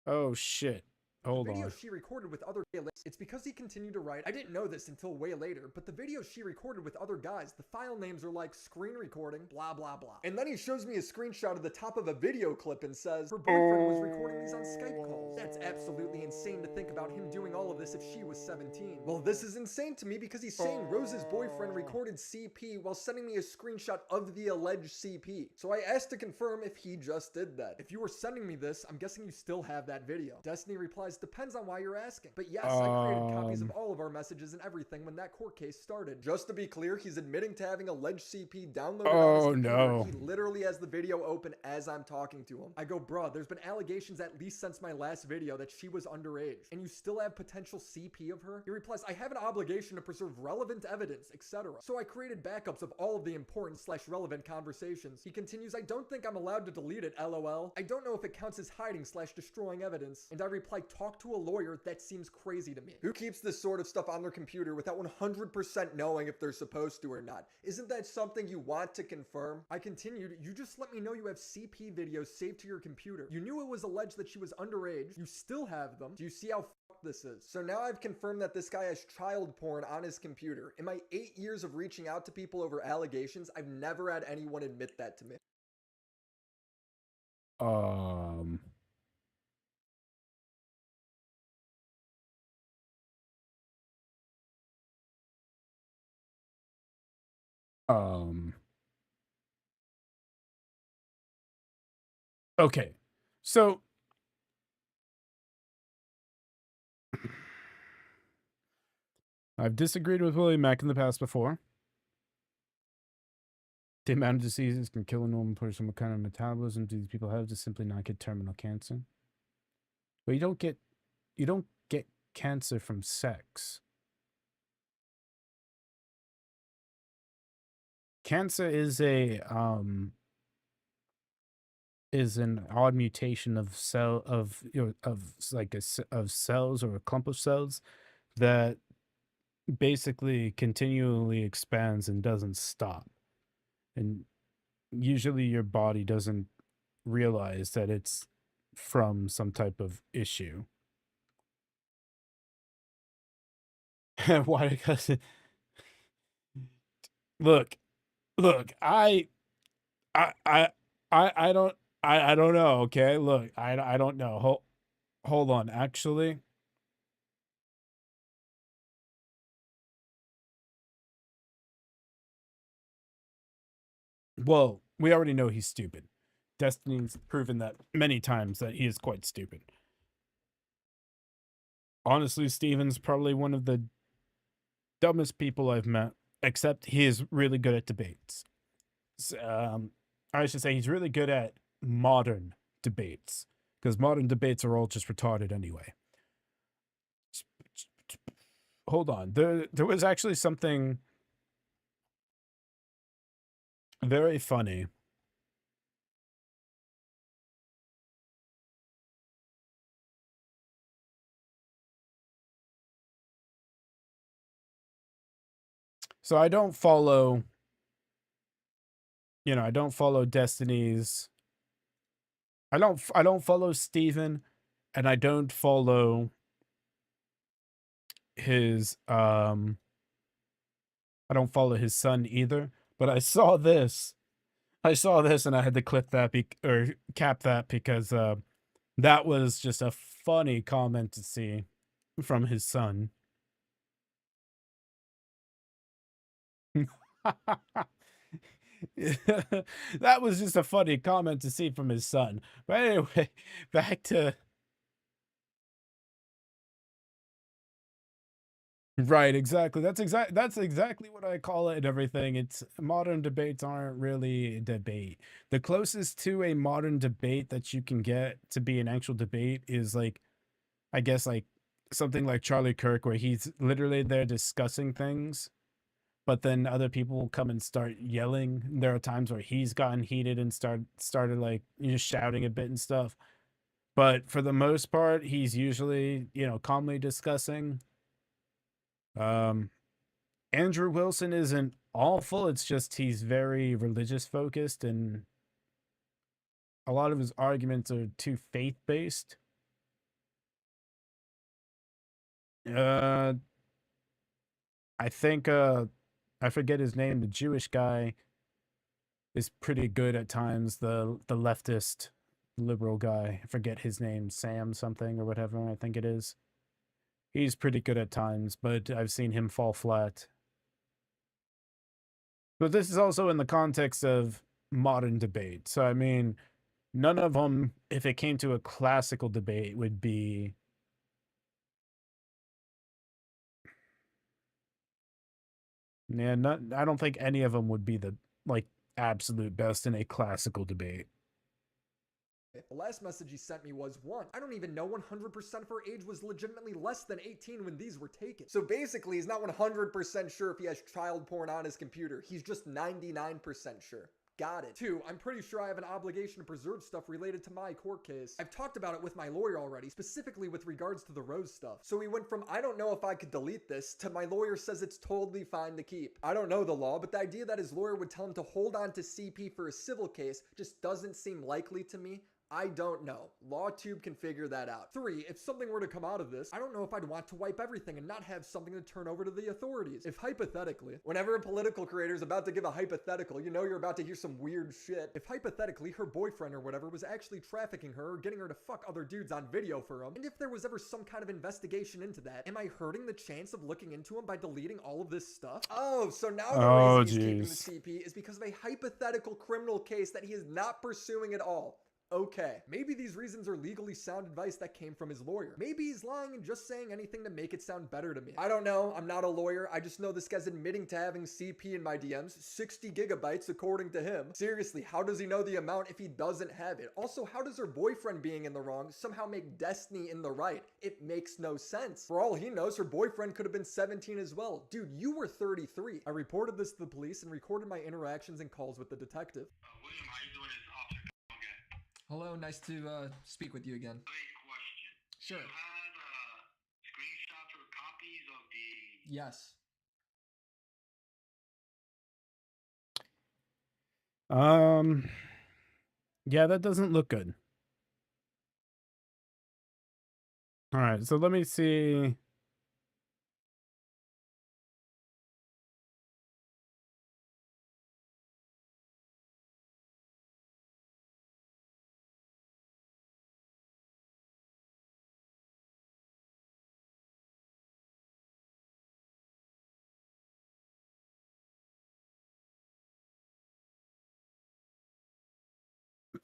Oh, shit. Hold the video on. she recorded with other gay it's because he continued to write. I didn't know this until way later, but the video she recorded with other guys, the file names are like screen recording, blah blah blah. And then he shows me a screenshot of the top of a video clip and says her boyfriend was recording these on Skype calls. That's absolutely insane to think about him doing all of this if she was 17. Well, this is insane to me because he's saying Rose's boyfriend recorded CP while sending me a screenshot of the alleged CP. So I asked to confirm if he just did that. If you were sending me this, I'm guessing you still have that video. Destiny replies, depends on why you're asking. But yes, I created copies of all of our messages and everything when that court case started. Just to be clear, he's admitting to having alleged CP downloaded on his computer. No. He literally has the video open as I'm talking to him. I go, bruh, there's been allegations at least since my last video that she was underage, and you still have potential CP of her? He replies, I have an obligation to preserve relevant evidence, etc. So I created backups of all of the important / relevant conversations. He continues, I don't think I'm allowed to delete it, lol. I don't know if it counts as hiding / destroying evidence. And I reply, talk to a lawyer, that seems crazy to me. Who keeps this sort of stuff on their computer without 100% knowing if they're supposed to or not? Isn't that something you want to confirm? I continued, you just let me know you have CP videos saved to your computer. You knew it was alleged that she was underage. You still have them. Do you see how fucked this is? So now I've confirmed that this guy has child porn on his computer. In my 8 years of reaching out to people over allegations, I've never had anyone admit that to me. Okay. So I've disagreed with William Mack in the past before. The amount of diseases can kill a normal person. What kind of metabolism do these people have to simply not get terminal cancer? But you don't get cancer from sex. Cancer is an odd mutation of cells or a clump of cells that basically continually expands and doesn't stop. And usually your body doesn't realize that it's from some type of issue. Why? Because look, I don't know. Okay, look, I don't know. Hold on. Actually, well, we already know he's stupid. Destiny's proven that many times that he is quite stupid. Honestly, Steven's probably one of the dumbest people I've met, except he is really good at debates. I should say he's really good at modern debates, because modern debates are all just retarded anyway. Hold on. There was actually something very funny. So I don't follow, I don't follow Destiny's. I don't follow Steven, and I don't follow his I don't follow his son either. But I saw this and I had to clip that or cap that because that was just a funny comment to see. from his son. That was just a funny comment to see from his son. But anyway, back to right, exactly. That's exactly what I call it and everything. It's modern debates aren't really a debate. The closest to a modern debate that you can get to be an actual debate is like, I guess, like something like Charlie Kirk, where he's literally there discussing things, but then other people will come and start yelling. There are times where he's gotten heated and started like shouting a bit and stuff. But for the most part, he's usually, calmly discussing. Andrew Wilson isn't awful. It's just he's very religious focused, and a lot of his arguments are too faith based. I think I forget his name. The Jewish guy is pretty good at times. The leftist liberal guy. I forget his name. Sam something or whatever. I think it is. He's pretty good at times, but I've seen him fall flat. But this is also in the context of modern debate. So, I mean, none of them, if it came to a classical debate, would be... Yeah, I don't think any of them would be the, absolute best in a classical debate. The last message he sent me was, 1, I don't even know 100% of her age was legitimately less than 18 when these were taken. So basically, he's not 100% sure if he has child porn on his computer. He's just 99% sure. Got it. 2, I'm pretty sure I have an obligation to preserve stuff related to my court case. I've talked about it with my lawyer already, specifically with regards to the Rose stuff. So he went from, I don't know if I could delete this, to my lawyer says it's totally fine to keep. I don't know the law, but the idea that his lawyer would tell him to hold on to CP for a civil case just doesn't seem likely to me. I don't know. LawTube can figure that out. 3, if something were to come out of this, I don't know if I'd want to wipe everything and not have something to turn over to the authorities. If hypothetically, whenever a political creator is about to give a hypothetical, you know you're about to hear some weird shit. If hypothetically her boyfriend or whatever was actually trafficking her or getting her to fuck other dudes on video for him, and if there was ever some kind of investigation into that, am I hurting the chance of looking into him by deleting all of this stuff? Oh, so now the reason he's keeping the CP is because of a hypothetical criminal case that he is not pursuing at all. Okay, maybe these reasons are legally sound advice that came from his lawyer. Maybe he's lying and just saying anything to make it sound better to me. I don't know, I'm not a lawyer, I just know this guy's admitting to having CP in my DMs, 60 gigabytes according to him. Seriously, how does he know the amount if he doesn't have it? Also, how does her boyfriend being in the wrong somehow make Destiny in the right? It makes no sense. For all he knows, her boyfriend could have been 17 as well. Dude, you were 33. I reported this to the police and recorded my interactions and calls with the detective. William, how you doing? It's Officer again. Hello, nice to speak with you again. Great question. Sure. Do you have screenshots or copies of the... Yes. Yeah, that doesn't look good. All right, so let me see.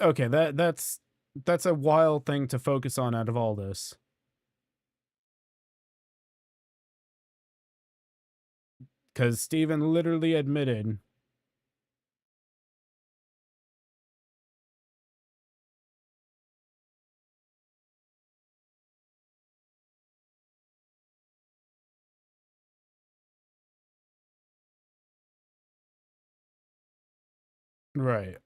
Okay, that's a wild thing to focus on out of all this. Because Steven literally admitted right.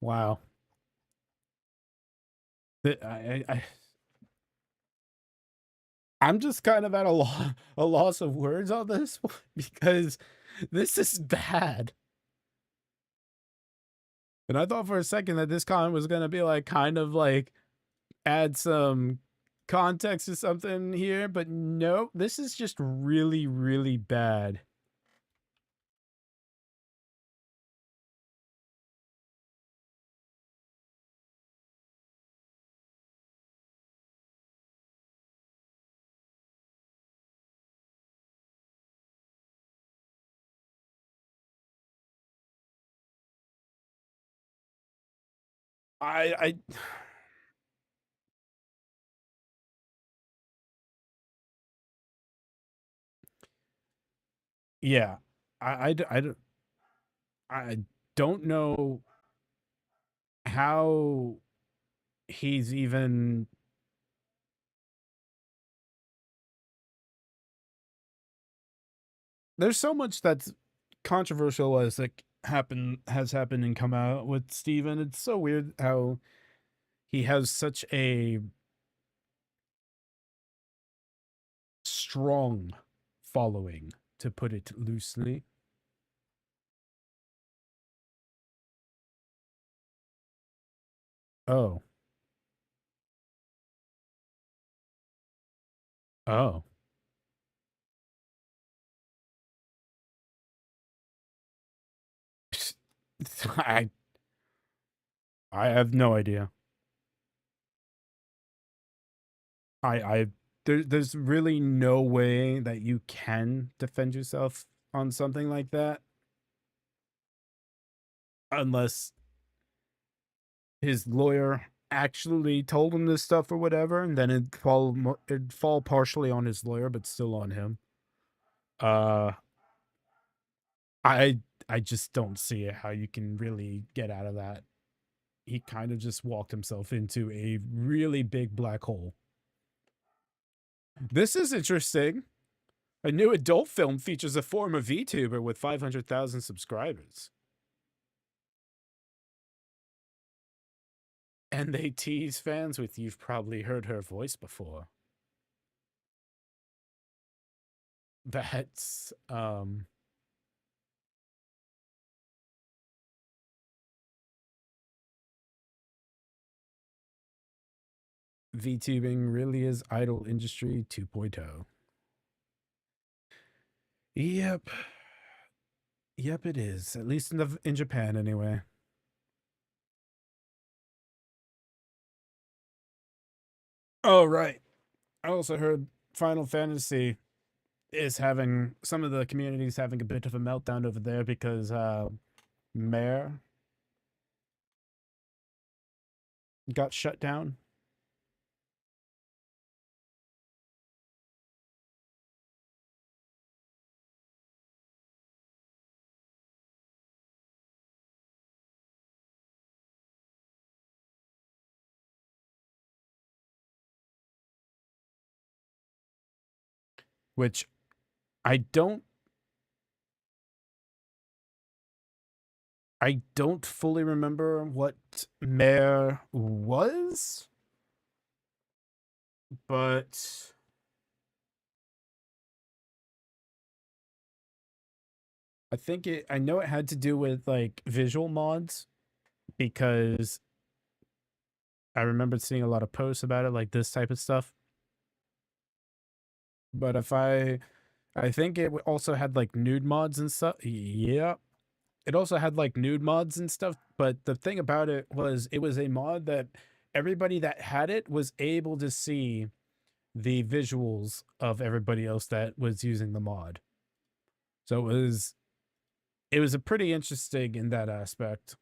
Wow. I'm just kind of at a loss of words on this one because this is bad. And I thought for a second that this comment was going to be like kind of like add some context to something here, but no, this is just really, really bad. I yeah, I don't I don't know how he's even there's so much that's controversial as like has happened and come out with Steven. It's so weird how he has such a strong following, to put it loosely. Oh. Oh. I I have no idea. I there's really no way that you can defend yourself on something like that unless his lawyer actually told him this stuff or whatever, and then it'd fall partially on his lawyer, but still on him. Uh, I I just don't see how you can really get out of that. He kind of just walked himself into a really big black hole. This is interesting. A new adult film features a former VTuber with 500,000 subscribers. And they tease fans with "You've probably heard her voice before." That's VTubing really is idol industry 2.0. Yep. Yep, it is. At least in Japan, anyway. Oh, right. I also heard Final Fantasy is having some of the communities having a bit of a meltdown over there because Mare got shut down. Which I don't fully remember what Mare was, but I know it had to do with like visual mods, because I remember seeing a lot of posts about it, like this type of stuff. But I think it also had like nude mods and stuff. Yeah. It also had like nude mods and stuff, but the thing about it was a mod that everybody that had it was able to see the visuals of everybody else that was using the mod. So it was a pretty interesting in that aspect,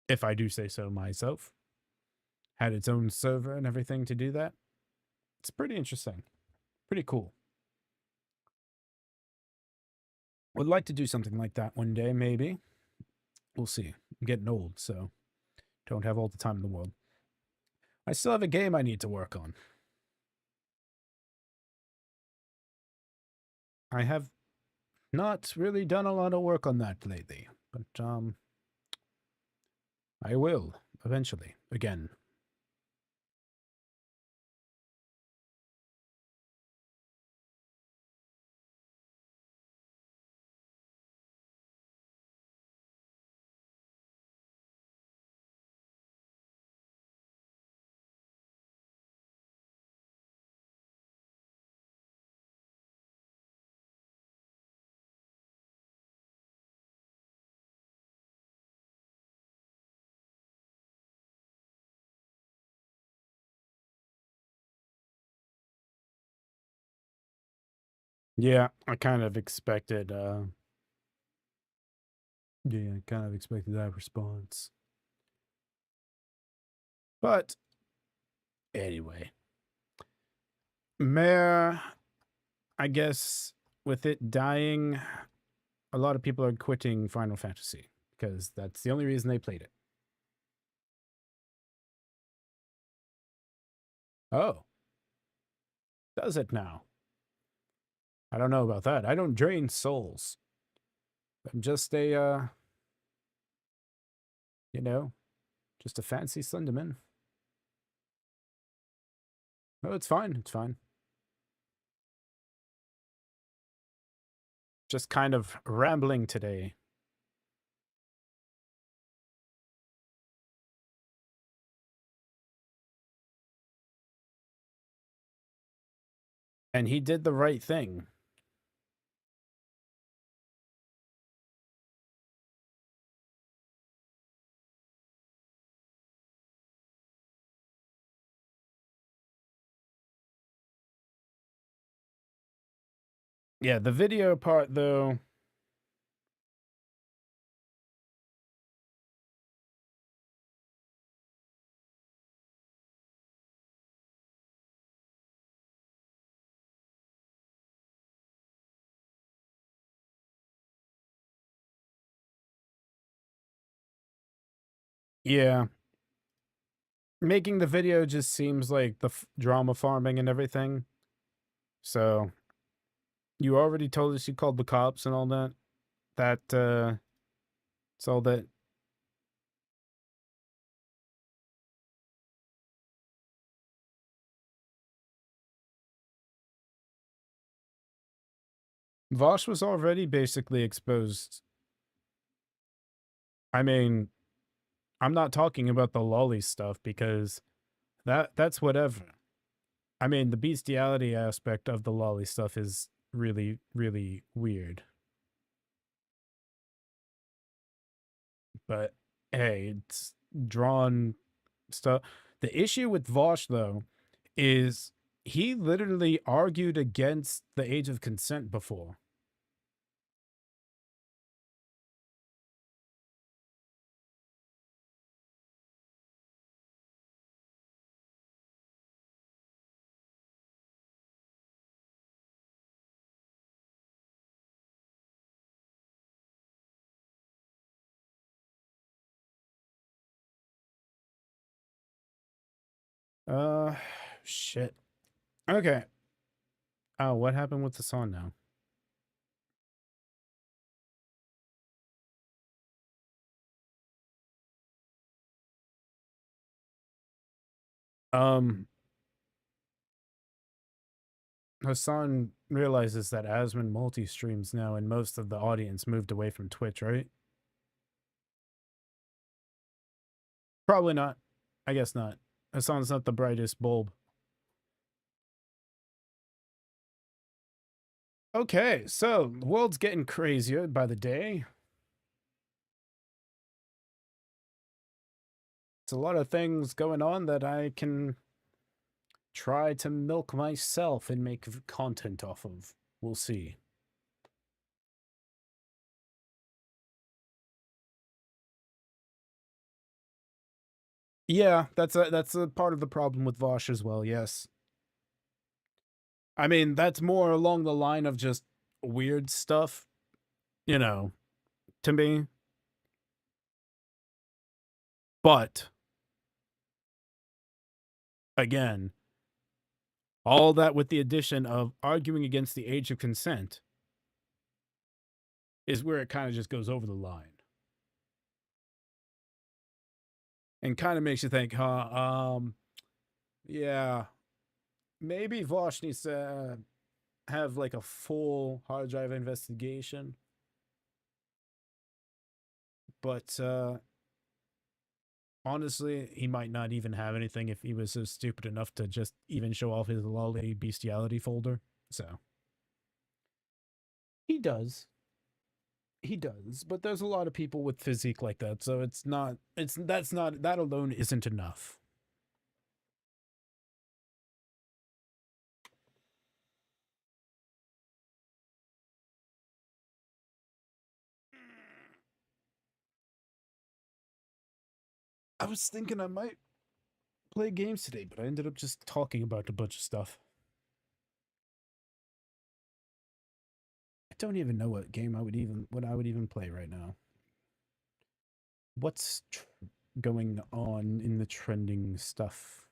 if I do say so myself. Had its own server and everything to do that. It's pretty interesting. Pretty cool. Would like to do something like that one day, maybe. We'll see. I'm getting old, so don't have all the time in the world. I still have a game I need to work on. I have not really done a lot of work on that lately, but I will eventually again. Yeah, I kind of expected yeah, I kind of expected that response. But anyway, Mare, I guess with it dying, a lot of people are quitting Final Fantasy because that's the only reason they played it. Oh, does it now? I don't know about that. I don't drain souls. I'm just a, you know, just a fancy Slenderman. Oh, it's fine. It's fine. Just kind of rambling today. And he did the right thing. Yeah, the video part, though. Yeah. Making the video just seems like the drama farming and everything. So, you already told us you called the cops and all that. It's all that. Vosh was already basically exposed. I mean, I'm not talking about the lolly stuff because that's whatever. I mean, the bestiality aspect of the lolly stuff is really, really weird. But hey, it's drawn stuff. The issue with Vosh, though, is he literally argued against the age of consent before. Shit. Okay. Oh, what happened with the song now? Hassan realizes that Asmon multi-streams now and most of the audience moved away from Twitch, right? Probably not. I guess not. Hassan's not the brightest bulb. Okay, so the world's getting crazier by the day. It's a lot of things going on that I can try to milk myself and make content off of. We'll see. Yeah, that's a part of the problem with Vosh as well, yes. I mean, that's more along the line of just weird stuff, you know, to me. But again, all that with the addition of arguing against the age of consent is where it kind of just goes over the line. And kind of makes you think, yeah, maybe Vosh needs to have like a full hard drive investigation. But honestly, he might not even have anything if he was so stupid enough to just even show off his lolly bestiality folder. So he does. He does, but there's a lot of people with physique like that, so that alone isn't enough. I was thinking I might play games today, but I ended up just talking about a bunch of stuff. I don't even know what game I would even play right now. What's going on in the trending stuff?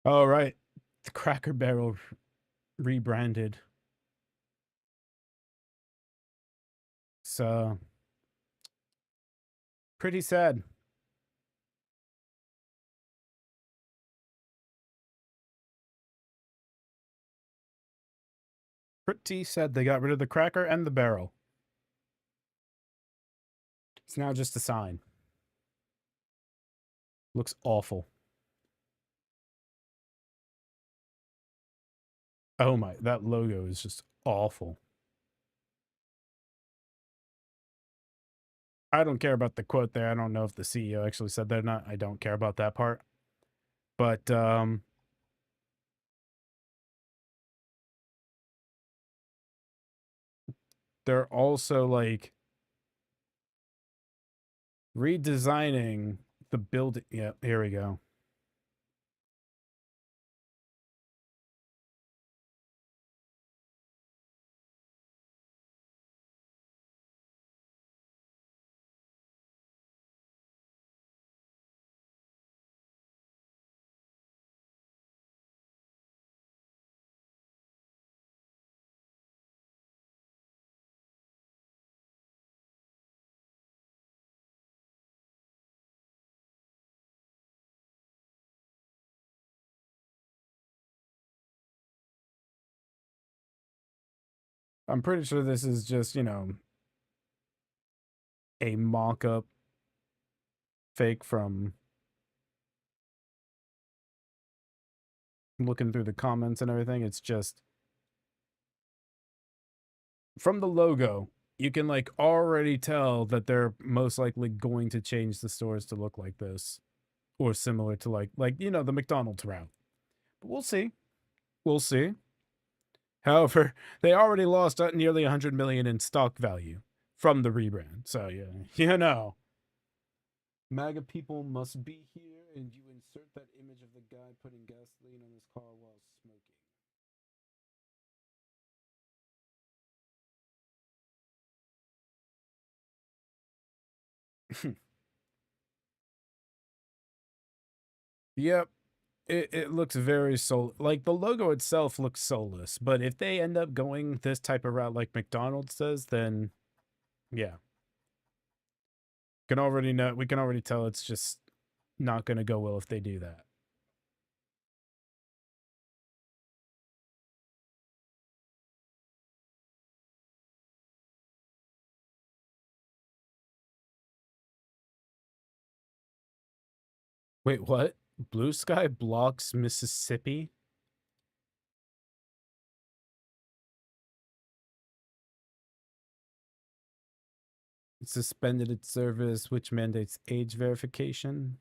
All right, the Cracker Barrel rebranded. So pretty sad. Pretty sad they got rid of the cracker and the barrel. It's now just a sign. Looks awful. Oh my, that logo is just awful. I don't care about the quote there. I don't know if the CEO actually said that or not. I don't care about that part. But they're also like redesigning the building. Yeah, here we go. I'm pretty sure this is just, you know, a mock-up fake from looking through the comments and everything. It's just from the logo, you can like already tell that they're most likely going to change the stores to look like this or similar to like you know, the McDonald's route. But we'll see. We'll see. However, they already lost nearly 100 million in stock value from the rebrand. So, yeah, you know. MAGA people must be here, and you insert that image of the guy putting gasoline on his car while smoking. Yep. It looks very like the logo itself looks soulless, but if they end up going this type of route like McDonald's does, then yeah. We can already tell it's just not going to go well if they do that. Wait, what? Blue Sky blocks Mississippi? It suspended its service, which mandates age verification.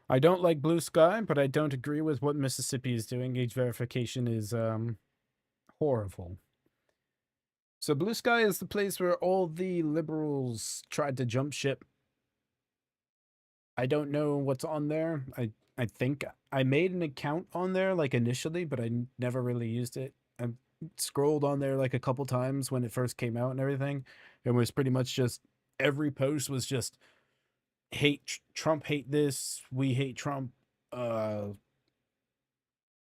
I don't like Blue Sky, but I don't agree with what Mississippi is doing. Age verification is horrible. So Blue Sky is the place where all the liberals tried to jump ship. I don't know what's on there. I think I made an account on there like initially, but I never really used it. I scrolled on there like a couple times when it first came out and everything. It was pretty much just every post was just hate Trump, hate this, we hate Trump,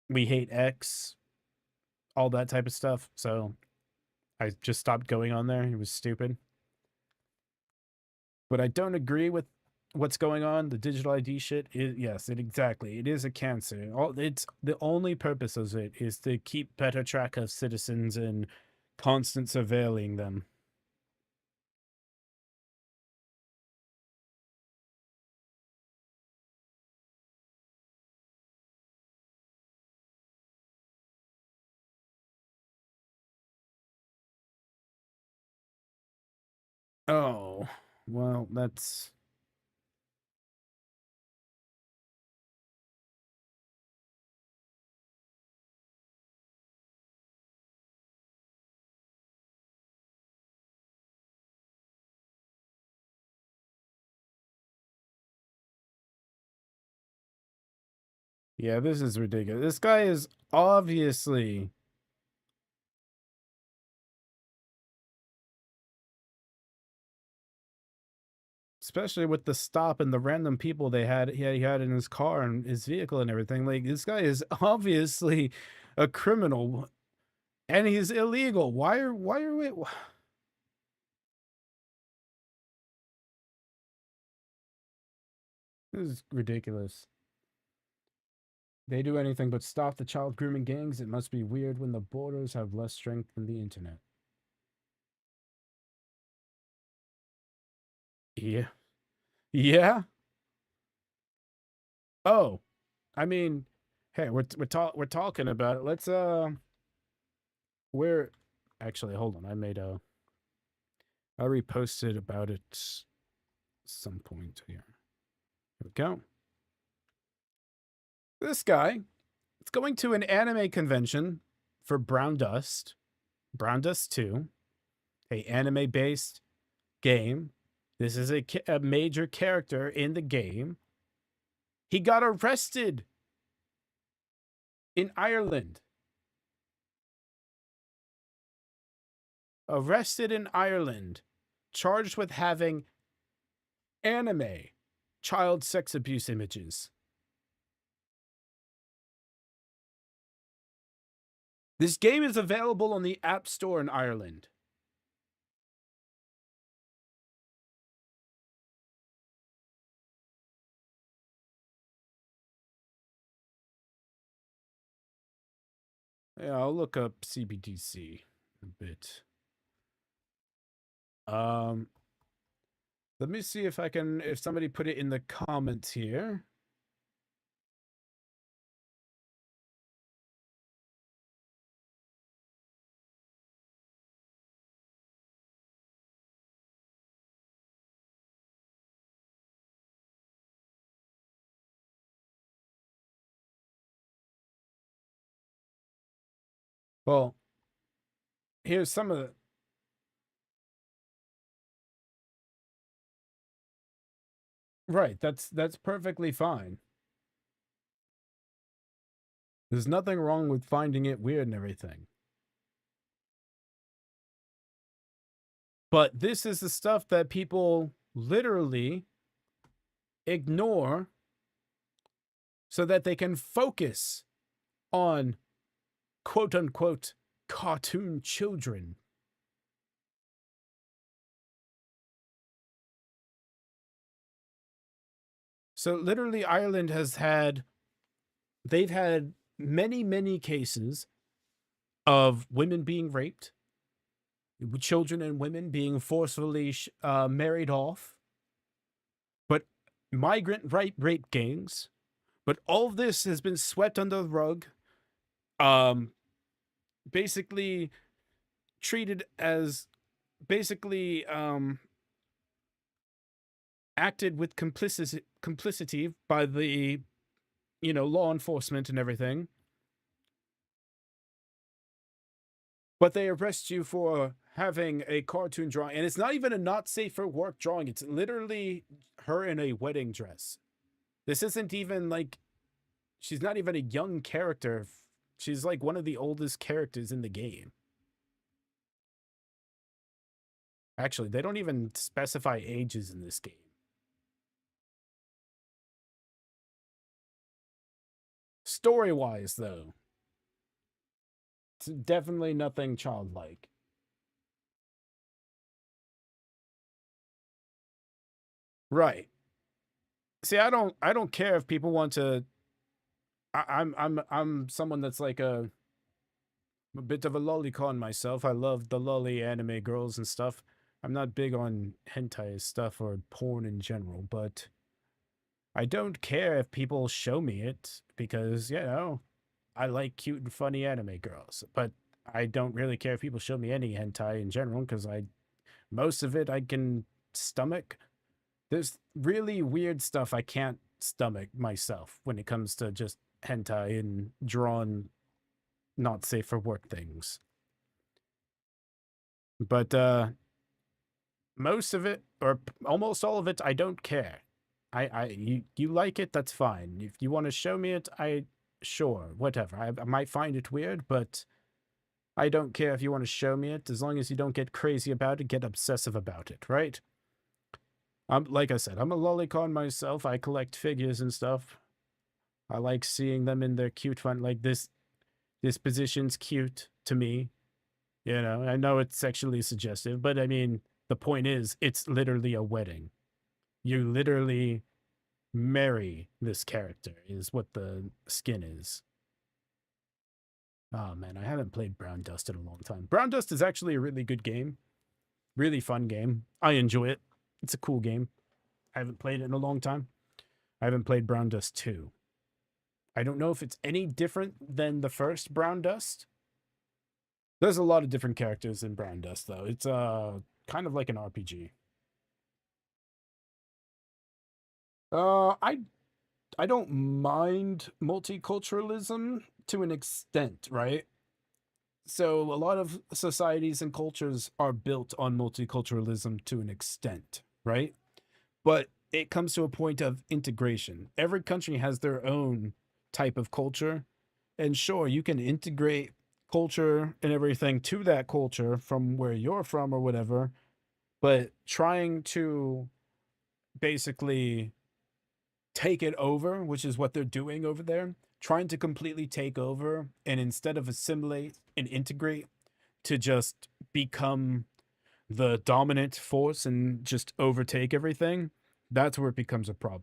we hate X, all that type of stuff. So I just stopped going on there. It was stupid. But I don't agree with what's going on. The digital ID shit is, yes, exactly. It is a cancer. It's the only purpose of it is to keep better track of citizens and constant surveilling them. Oh, well, that's... Yeah, this is ridiculous. This guy is obviously... Especially with the stop and the random people he had in his car and his vehicle and everything. Like, this guy is obviously a criminal, and he's illegal. Why are we... This is ridiculous. They do anything but stop the child grooming gangs. It must be weird when the borders have less strength than the internet. Yeah. Yeah? Oh, I mean, hey, we're talking about it. Let's we're actually, hold on. I reposted about it some point here. Here we go. This guy is going to an anime convention for Brown Dust 2, a anime-based game. This is a major character in the game. He got arrested in Ireland. Arrested in Ireland, charged with having anime child sex abuse images. This game is available on the App Store in Ireland. Yeah, I'll look up CBDC a bit. Let me see if if somebody put it in the comments here. Well, here's some of the... Right, that's perfectly fine. There's nothing wrong with finding it weird and everything. But this is the stuff that people literally ignore so that they can focus on quote-unquote cartoon children. So literally Ireland they've had many, many cases of women being raped, children and women being forcefully married off, but migrant rape gangs. But all of this has been swept under the rug, basically treated as acted with complicity by the, law enforcement and everything. But they arrest you for having a cartoon drawing, and it's not even a not safe for work drawing. It's literally her in a wedding dress. This isn't even like, she's not even a young character. She's like one of the oldest characters in the game. Actually, they don't even specify ages in this game. Story-wise, though, it's definitely nothing childlike. Right. See, I don't care if people want to... I'm someone that's like a bit of a lolicon myself. I love the lolly anime girls and stuff. I'm not big on hentai stuff or porn in general, but I don't care if people show me it because, I like cute and funny anime girls. But I don't really care if people show me any hentai in general because Most of it I can stomach. There's really weird stuff I can't stomach myself when it comes to just hentai and drawn not safe for work things. But most of it, or almost all of it, I don't care. You like it, that's fine. If you want to show me it, sure, whatever. I might find it weird, but I don't care if you want to show me it, as long as you don't get crazy about it, get obsessive about it, right? Like I said, I'm a lolicon myself. I collect figures and stuff. I like seeing them in their cute fun. Like this position's cute to me. You know, I know it's sexually suggestive, but I mean, the point is, it's literally a wedding. You literally marry this character, is what the skin is. Oh man, I haven't played Brown Dust in a long time. Brown Dust is actually a really good game. Really fun game. I enjoy it. It's a cool game. I haven't played it in a long time. I haven't played Brown Dust 2. I don't know if it's any different than the first Brown Dust. There's a lot of different characters in Brown Dust, though. It's kind of like an RPG. I don't mind multiculturalism to an extent, right? So a lot of societies and cultures are built on multiculturalism to an extent, right? But it comes to a point of integration. Every country has their own type of culture. And sure, you can integrate culture and everything to that culture from where you're from or whatever. But trying to basically take it over, which is what they're doing over there, trying to completely take over, and instead of assimilate and integrate, to just become the dominant force and just overtake everything, that's where it becomes a problem.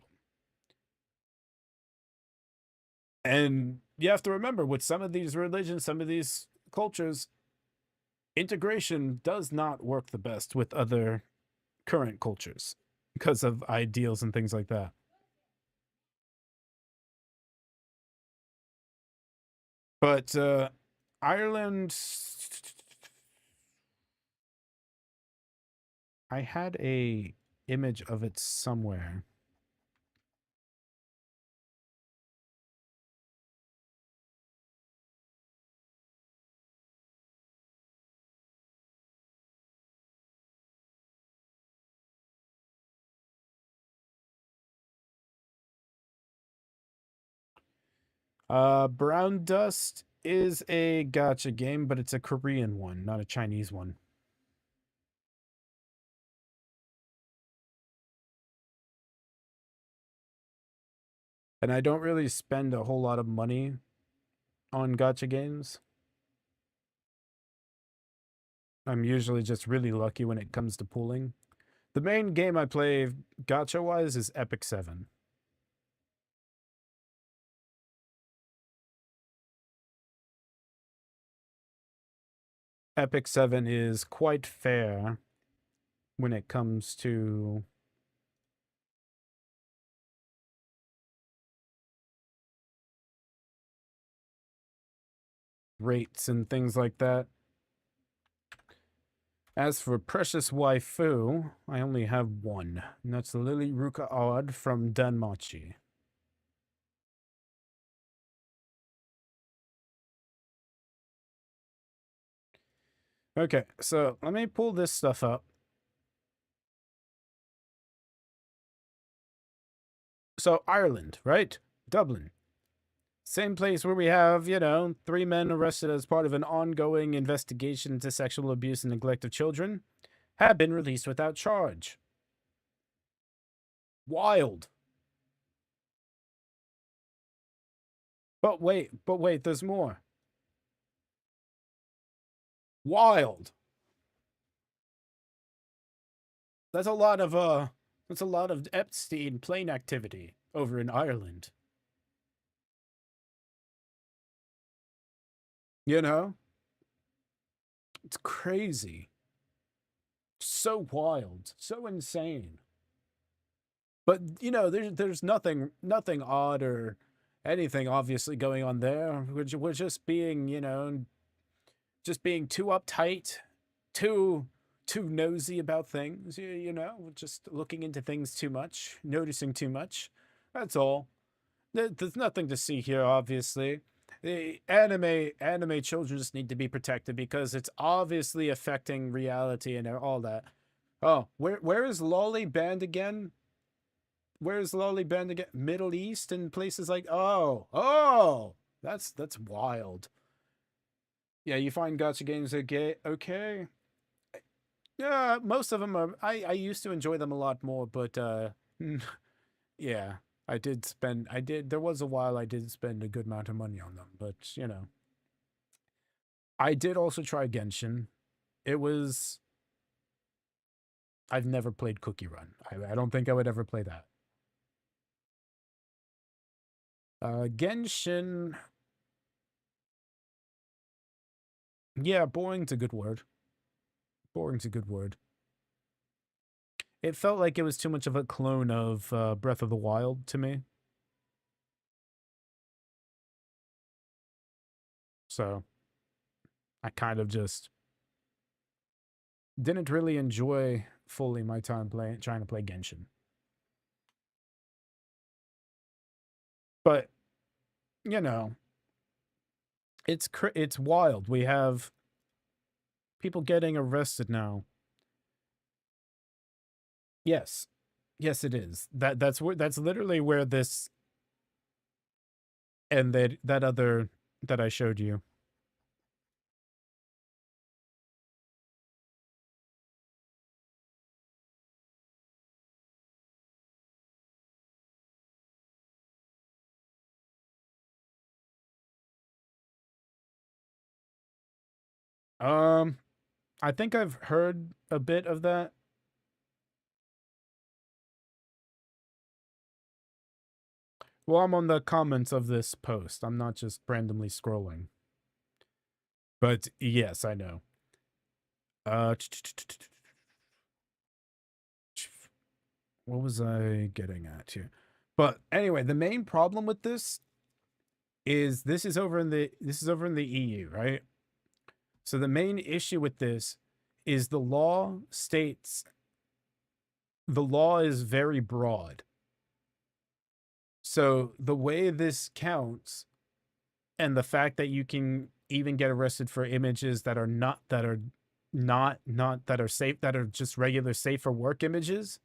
And you have to remember, with some of these religions, some of these cultures, integration does not work the best with other current cultures because of ideals and things like that. But Ireland, I had a image of it somewhere. Brown Dust is a gacha game, but it's a Korean one, not a Chinese one. And I don't really spend a whole lot of money on gacha games. I'm usually just really lucky when it comes to pooling. The main game I play gacha-wise is Epic 7. Epic 7 is quite fair when it comes to rates and things like that. As for Precious Waifu, I only have one, and that's the Lily Ruka Odd from Danmachi. Okay, so let me pull this stuff up. So Ireland, right? Dublin. Same place where we have, 3 men arrested as part of an ongoing investigation into sexual abuse and neglect of children have been released without charge. Wild. But wait, there's more. Wild. That's a lot of Epstein plane activity over in Ireland. It's crazy. So wild, so insane. But, there's nothing odd or anything obviously going on there. We're just being, just being too uptight, too too nosy about things, you know, just looking into things too much, noticing too much. That's all. There's nothing to see here, obviously. The anime children just need to be protected because it's obviously affecting reality and all that. Oh, where is Lolly banned again? Where is Lolly banned again? Middle East and places like that's wild. Yeah, you find gacha games okay. Yeah, most of them are. I used to enjoy them a lot more, but yeah, there was a while I did spend a good amount of money on them, but you know. I did also try Genshin. I've never played Cookie Run. I don't think I would ever play that. Genshin. Yeah, boring's a good word. Boring's a good word. It felt like it was too much of a clone of Breath of the Wild to me. So, I kind of just didn't really enjoy fully my time trying to play Genshin. But, you know, it's wild. We have people getting arrested now. Yes. Yes, it is. That's literally where this and that other that I showed you. I think I've heard a bit of that. Well, I'm on the comments of this post. I'm not just randomly scrolling. But yes, I know. What was I getting at here? But anyway, the main problem with this is this is over in the EU, right? So the main issue with this is the law states the law is very broad. So the way this counts and the fact that you can even get arrested for images that are not safe, that are just regular safe for work images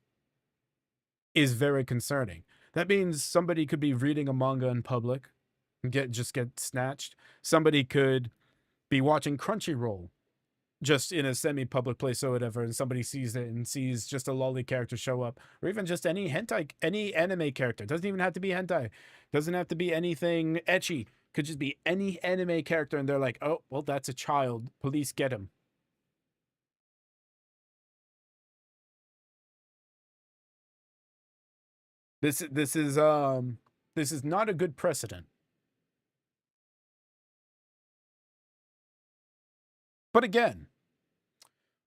is very concerning. That means somebody could be reading a manga in public and get snatched. Somebody could be watching Crunchyroll just in a semi-public place or whatever, and somebody sees it and sees just a lolly character show up, or even just any hentai, any anime character. Doesn't even have to be hentai. Doesn't have to be anything ecchi. Could just be any anime character, and they're like, oh, well, that's a child. Police get him. This is not a good precedent. But again,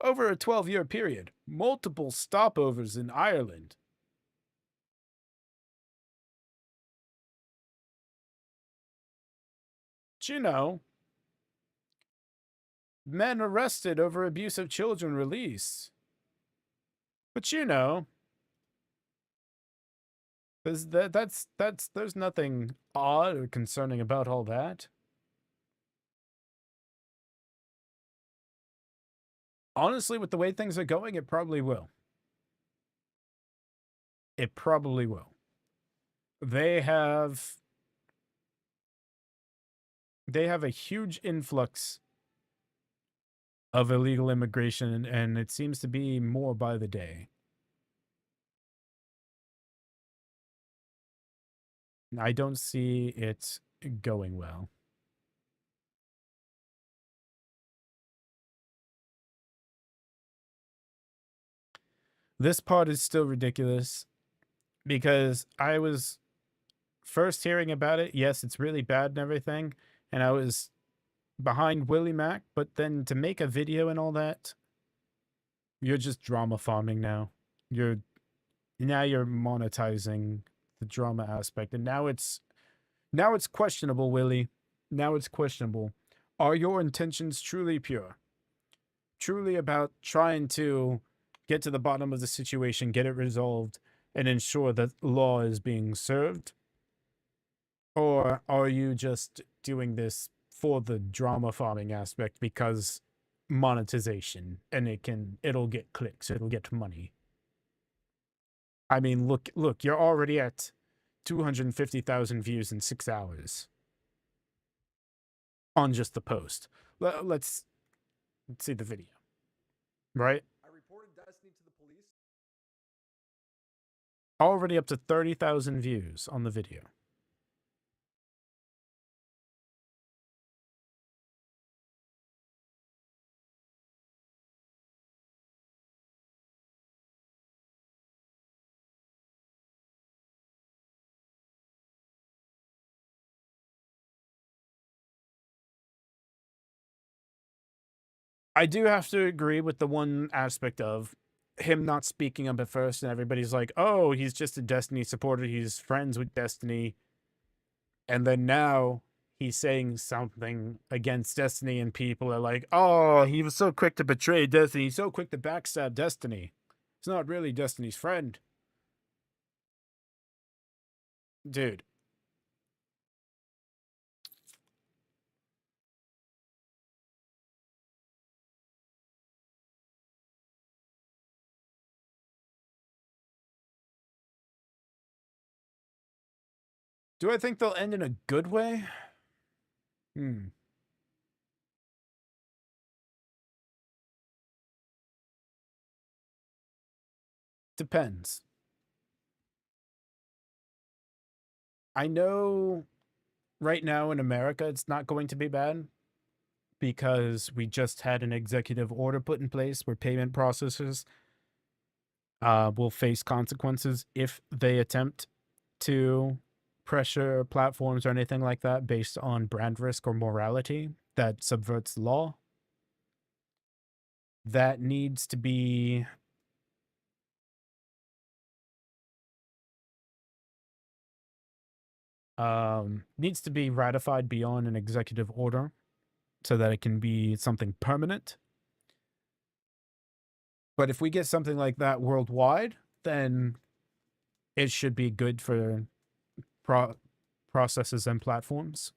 over a 12-year period, multiple stopovers in Ireland. But you know, men arrested over abuse of children released. But you know, there's nothing odd or concerning about all that. Honestly, with the way things are going, it probably will. It probably will. They have a huge influx of illegal immigration, and it seems to be more by the day. I don't see it going well. This part is still ridiculous because I was first hearing about it. Yes, it's really bad and everything, and I was behind Willie Mac, but then to make a video and all that, you're just drama farming now. You're monetizing the drama aspect, and now it's questionable, Willie. Now it's questionable. Are your intentions truly pure? truly about trying to get to the bottom of the situation, get it resolved, and ensure that law is being served? Or are you just doing this for the drama farming aspect because monetization and it'll get clicks, it'll get money? I mean, look, you're already at 250,000 views in 6 hours on just the post. Let's see the video. Right? I reported Destiny to the police. Already up to 30,000 views on the video. I do have to agree with the one aspect of him not speaking up at first, and everybody's like, oh, he's just a Destiny supporter, he's friends with Destiny. And then now he's saying something against Destiny, and people are like, oh, he was so quick to betray Destiny, so quick to backstab Destiny. He's not really Destiny's friend. Dude. Do I think they'll end in a good way? Depends. I know right now in America it's not going to be bad because we just had an executive order put in place where payment processors will face consequences if they attempt to pressure platforms or anything like that based on brand risk or morality that subverts the law. That needs to be ratified beyond an executive order so that it can be something permanent. But if we get something like that worldwide, then it should be good for processes and platforms.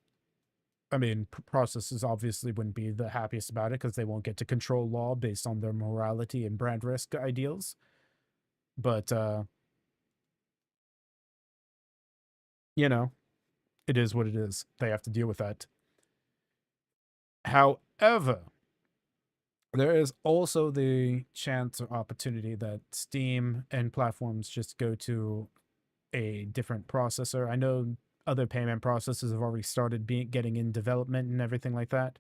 I mean, processes obviously wouldn't be the happiest about it because they won't get to control law based on their morality and brand risk ideals. But, you know, it is what it is. They have to deal with that. However, there is also the chance or opportunity that Steam and platforms just go to a different processor. I know other payment processors have already started getting in development and everything like that.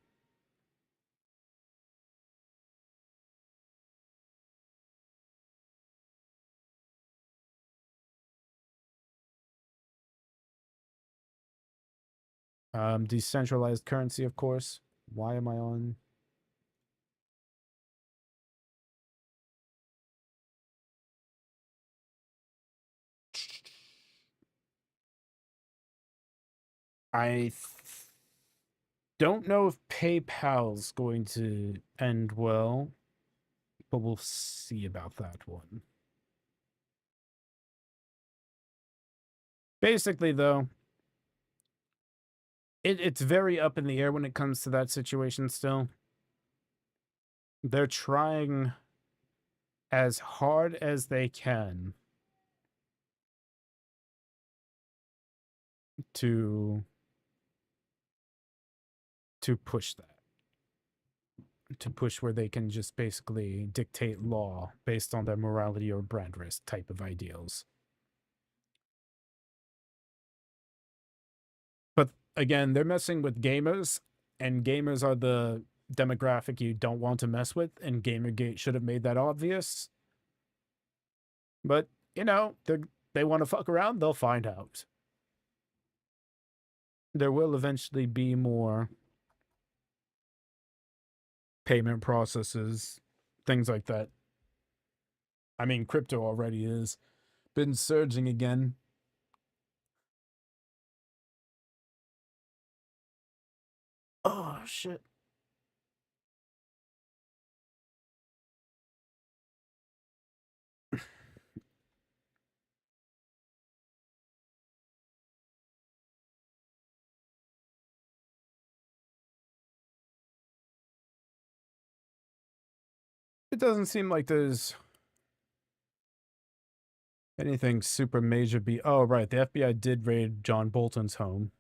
Decentralized currency, of course. Why am I on? I don't know if PayPal's going to end well, but we'll see about that one. Basically, though, it's very up in the air when it comes to that situation still. They're trying as hard as they can to push that. To push where they can just basically dictate law based on their morality or brand risk type of ideals. But again, they're messing with gamers, and gamers are the demographic you don't want to mess with, and Gamergate should have made that obvious. But, you know, they want to fuck around, they'll find out. There will eventually be more payment processes, things like that. I mean, crypto already is been surging again. Oh, shit. It doesn't seem like there's anything super major. Oh, right. The FBI did raid John Bolton's home.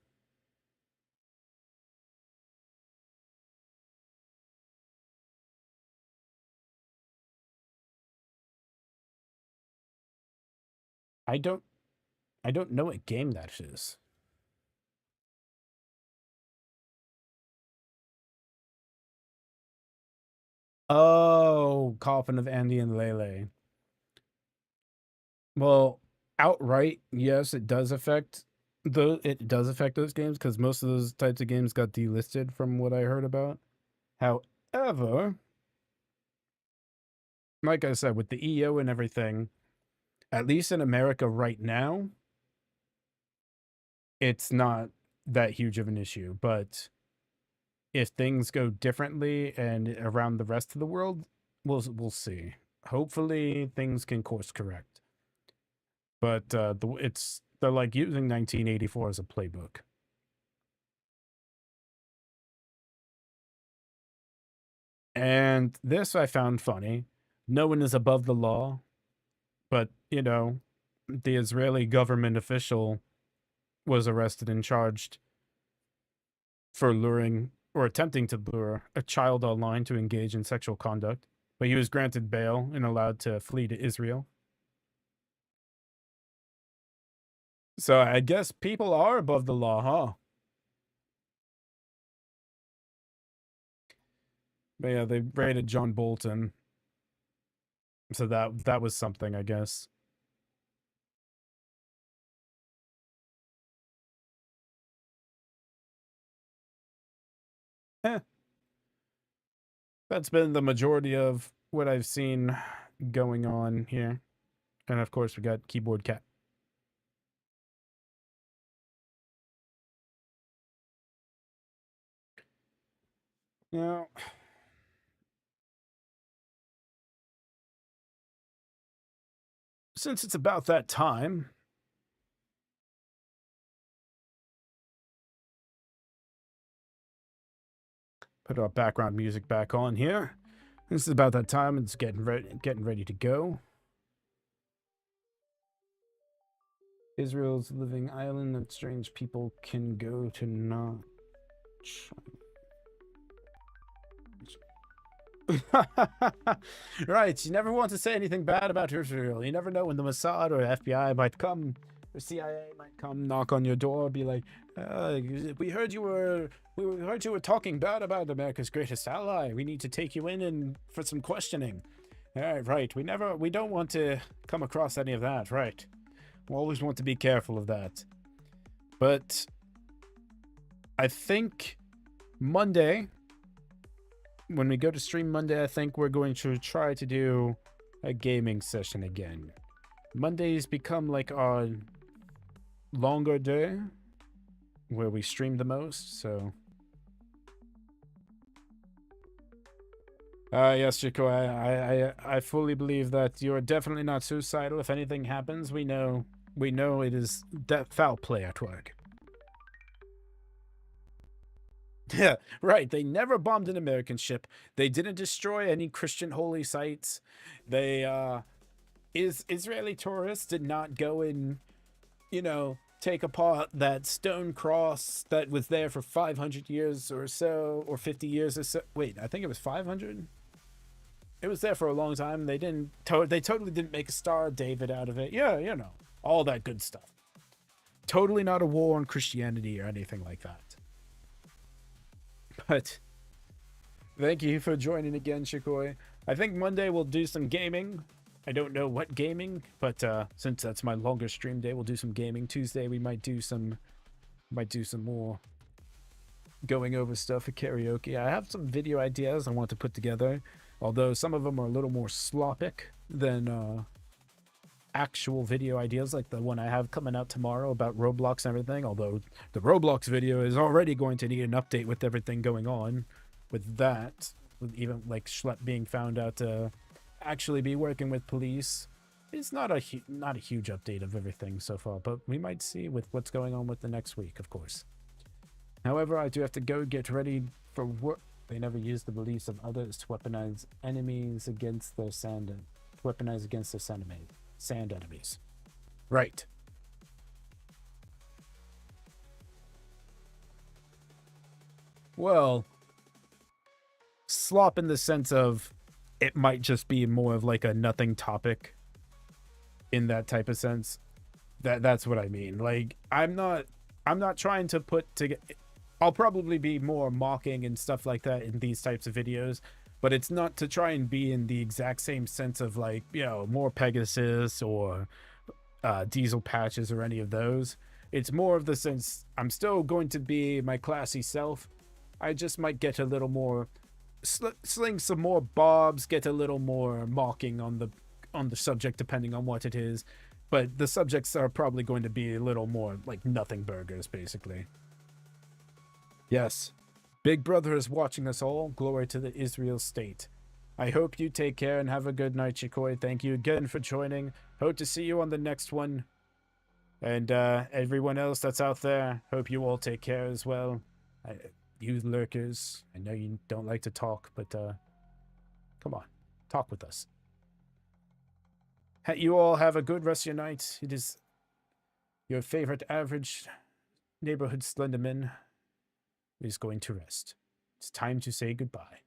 I don't know what game that is. Oh, Coffin of Andy and Lele. Well, outright, yes, it does affect those games because most of those types of games got delisted from what I heard about. However, like I said, with the EO and everything, at least in America right now, it's not that huge of an issue. But if things go differently and around the rest of the world, we'll see. Hopefully, things can course correct. But they're like using 1984 as a playbook. And this I found funny. No one is above the law, but you know, the Israeli government official was arrested and charged for luring or attempting to lure a child online to engage in sexual conduct, but he was granted bail and allowed to flee to Israel. So I guess people are above the law, huh? But yeah, they raided John Bolton. So that was something, I guess. That's been the majority of what I've seen going on here. And of course, we got Keyboard Cat. Now, since it's about that time, put our background music back on here. This is about that time. It's getting ready to go. Israel's living island that strange people can go to not. Right, you never want to say anything bad about Israel. You never know when the Mossad or FBI might come, or CIA might come knock on your door, be like, "We heard you were talking bad about America's greatest ally. We need to take you in and for some questioning." All right. We don't want to come across any of that, right? We always want to be careful of that. But I think Monday, when we go to stream Monday, I think we're going to try to do a gaming session again. Mondays become like our longer day where we stream the most, so. Yes, Chico, I fully believe that you're definitely not suicidal. If anything happens, we know it is foul play at work. Yeah, right. They never bombed an American ship. They didn't destroy any Christian holy sites. Israeli tourists did not go and, take apart that stone cross that was there for 500 years or so, or 50 years or so. Wait, I think it was 500? It was there for a long time. They totally didn't make a Star of David out of it. Yeah, all that good stuff. Totally not a war on Christianity or anything like that. But thank you for joining again, Shikoi. I think Monday we'll do some gaming. I don't know what gaming, but since that's my longer stream day, we'll do some gaming. Tuesday we might do some more going over stuff for karaoke. I have some video ideas I want to put together, although some of them are a little more slopic than actual video ideas, like the one I have coming out tomorrow about Roblox and everything. Although the Roblox video is already going to need an update with everything going on with that, with even like Schlepp being found out to actually be working with police. It's not a huge update of everything so far, but we might see with what's going on with the next week, of course. However, I do have to go get ready for work. They never use the beliefs of others to weaponize enemies against their sand enemies. Right. Well, slop in the sense of it might just be more of like a nothing topic in that type of sense. That's what I mean. Like, I'm not trying to put together. I'll probably be more mocking and stuff like that in these types of videos, but it's not to try and be in the exact same sense of like, you know, more Pegasus or diesel patches or any of those. It's more of the sense I'm still going to be my classy self. I just might get a little more sling some more bobs, get a little more mocking on the subject depending on what it is, but the subjects are probably going to be a little more like nothing burgers basically. Yes, Big Brother is watching us all. Glory to the Israel state. I hope you take care and have a good night, Chikoi. Thank you again for joining. Hope to see you on the next one. And everyone else that's out there, hope you all take care as well. You lurkers, I know you don't like to talk, but come on, talk with us. You all have a good rest of your night. It is your favorite average neighborhood Slenderman is going to rest. It's time to say goodbye.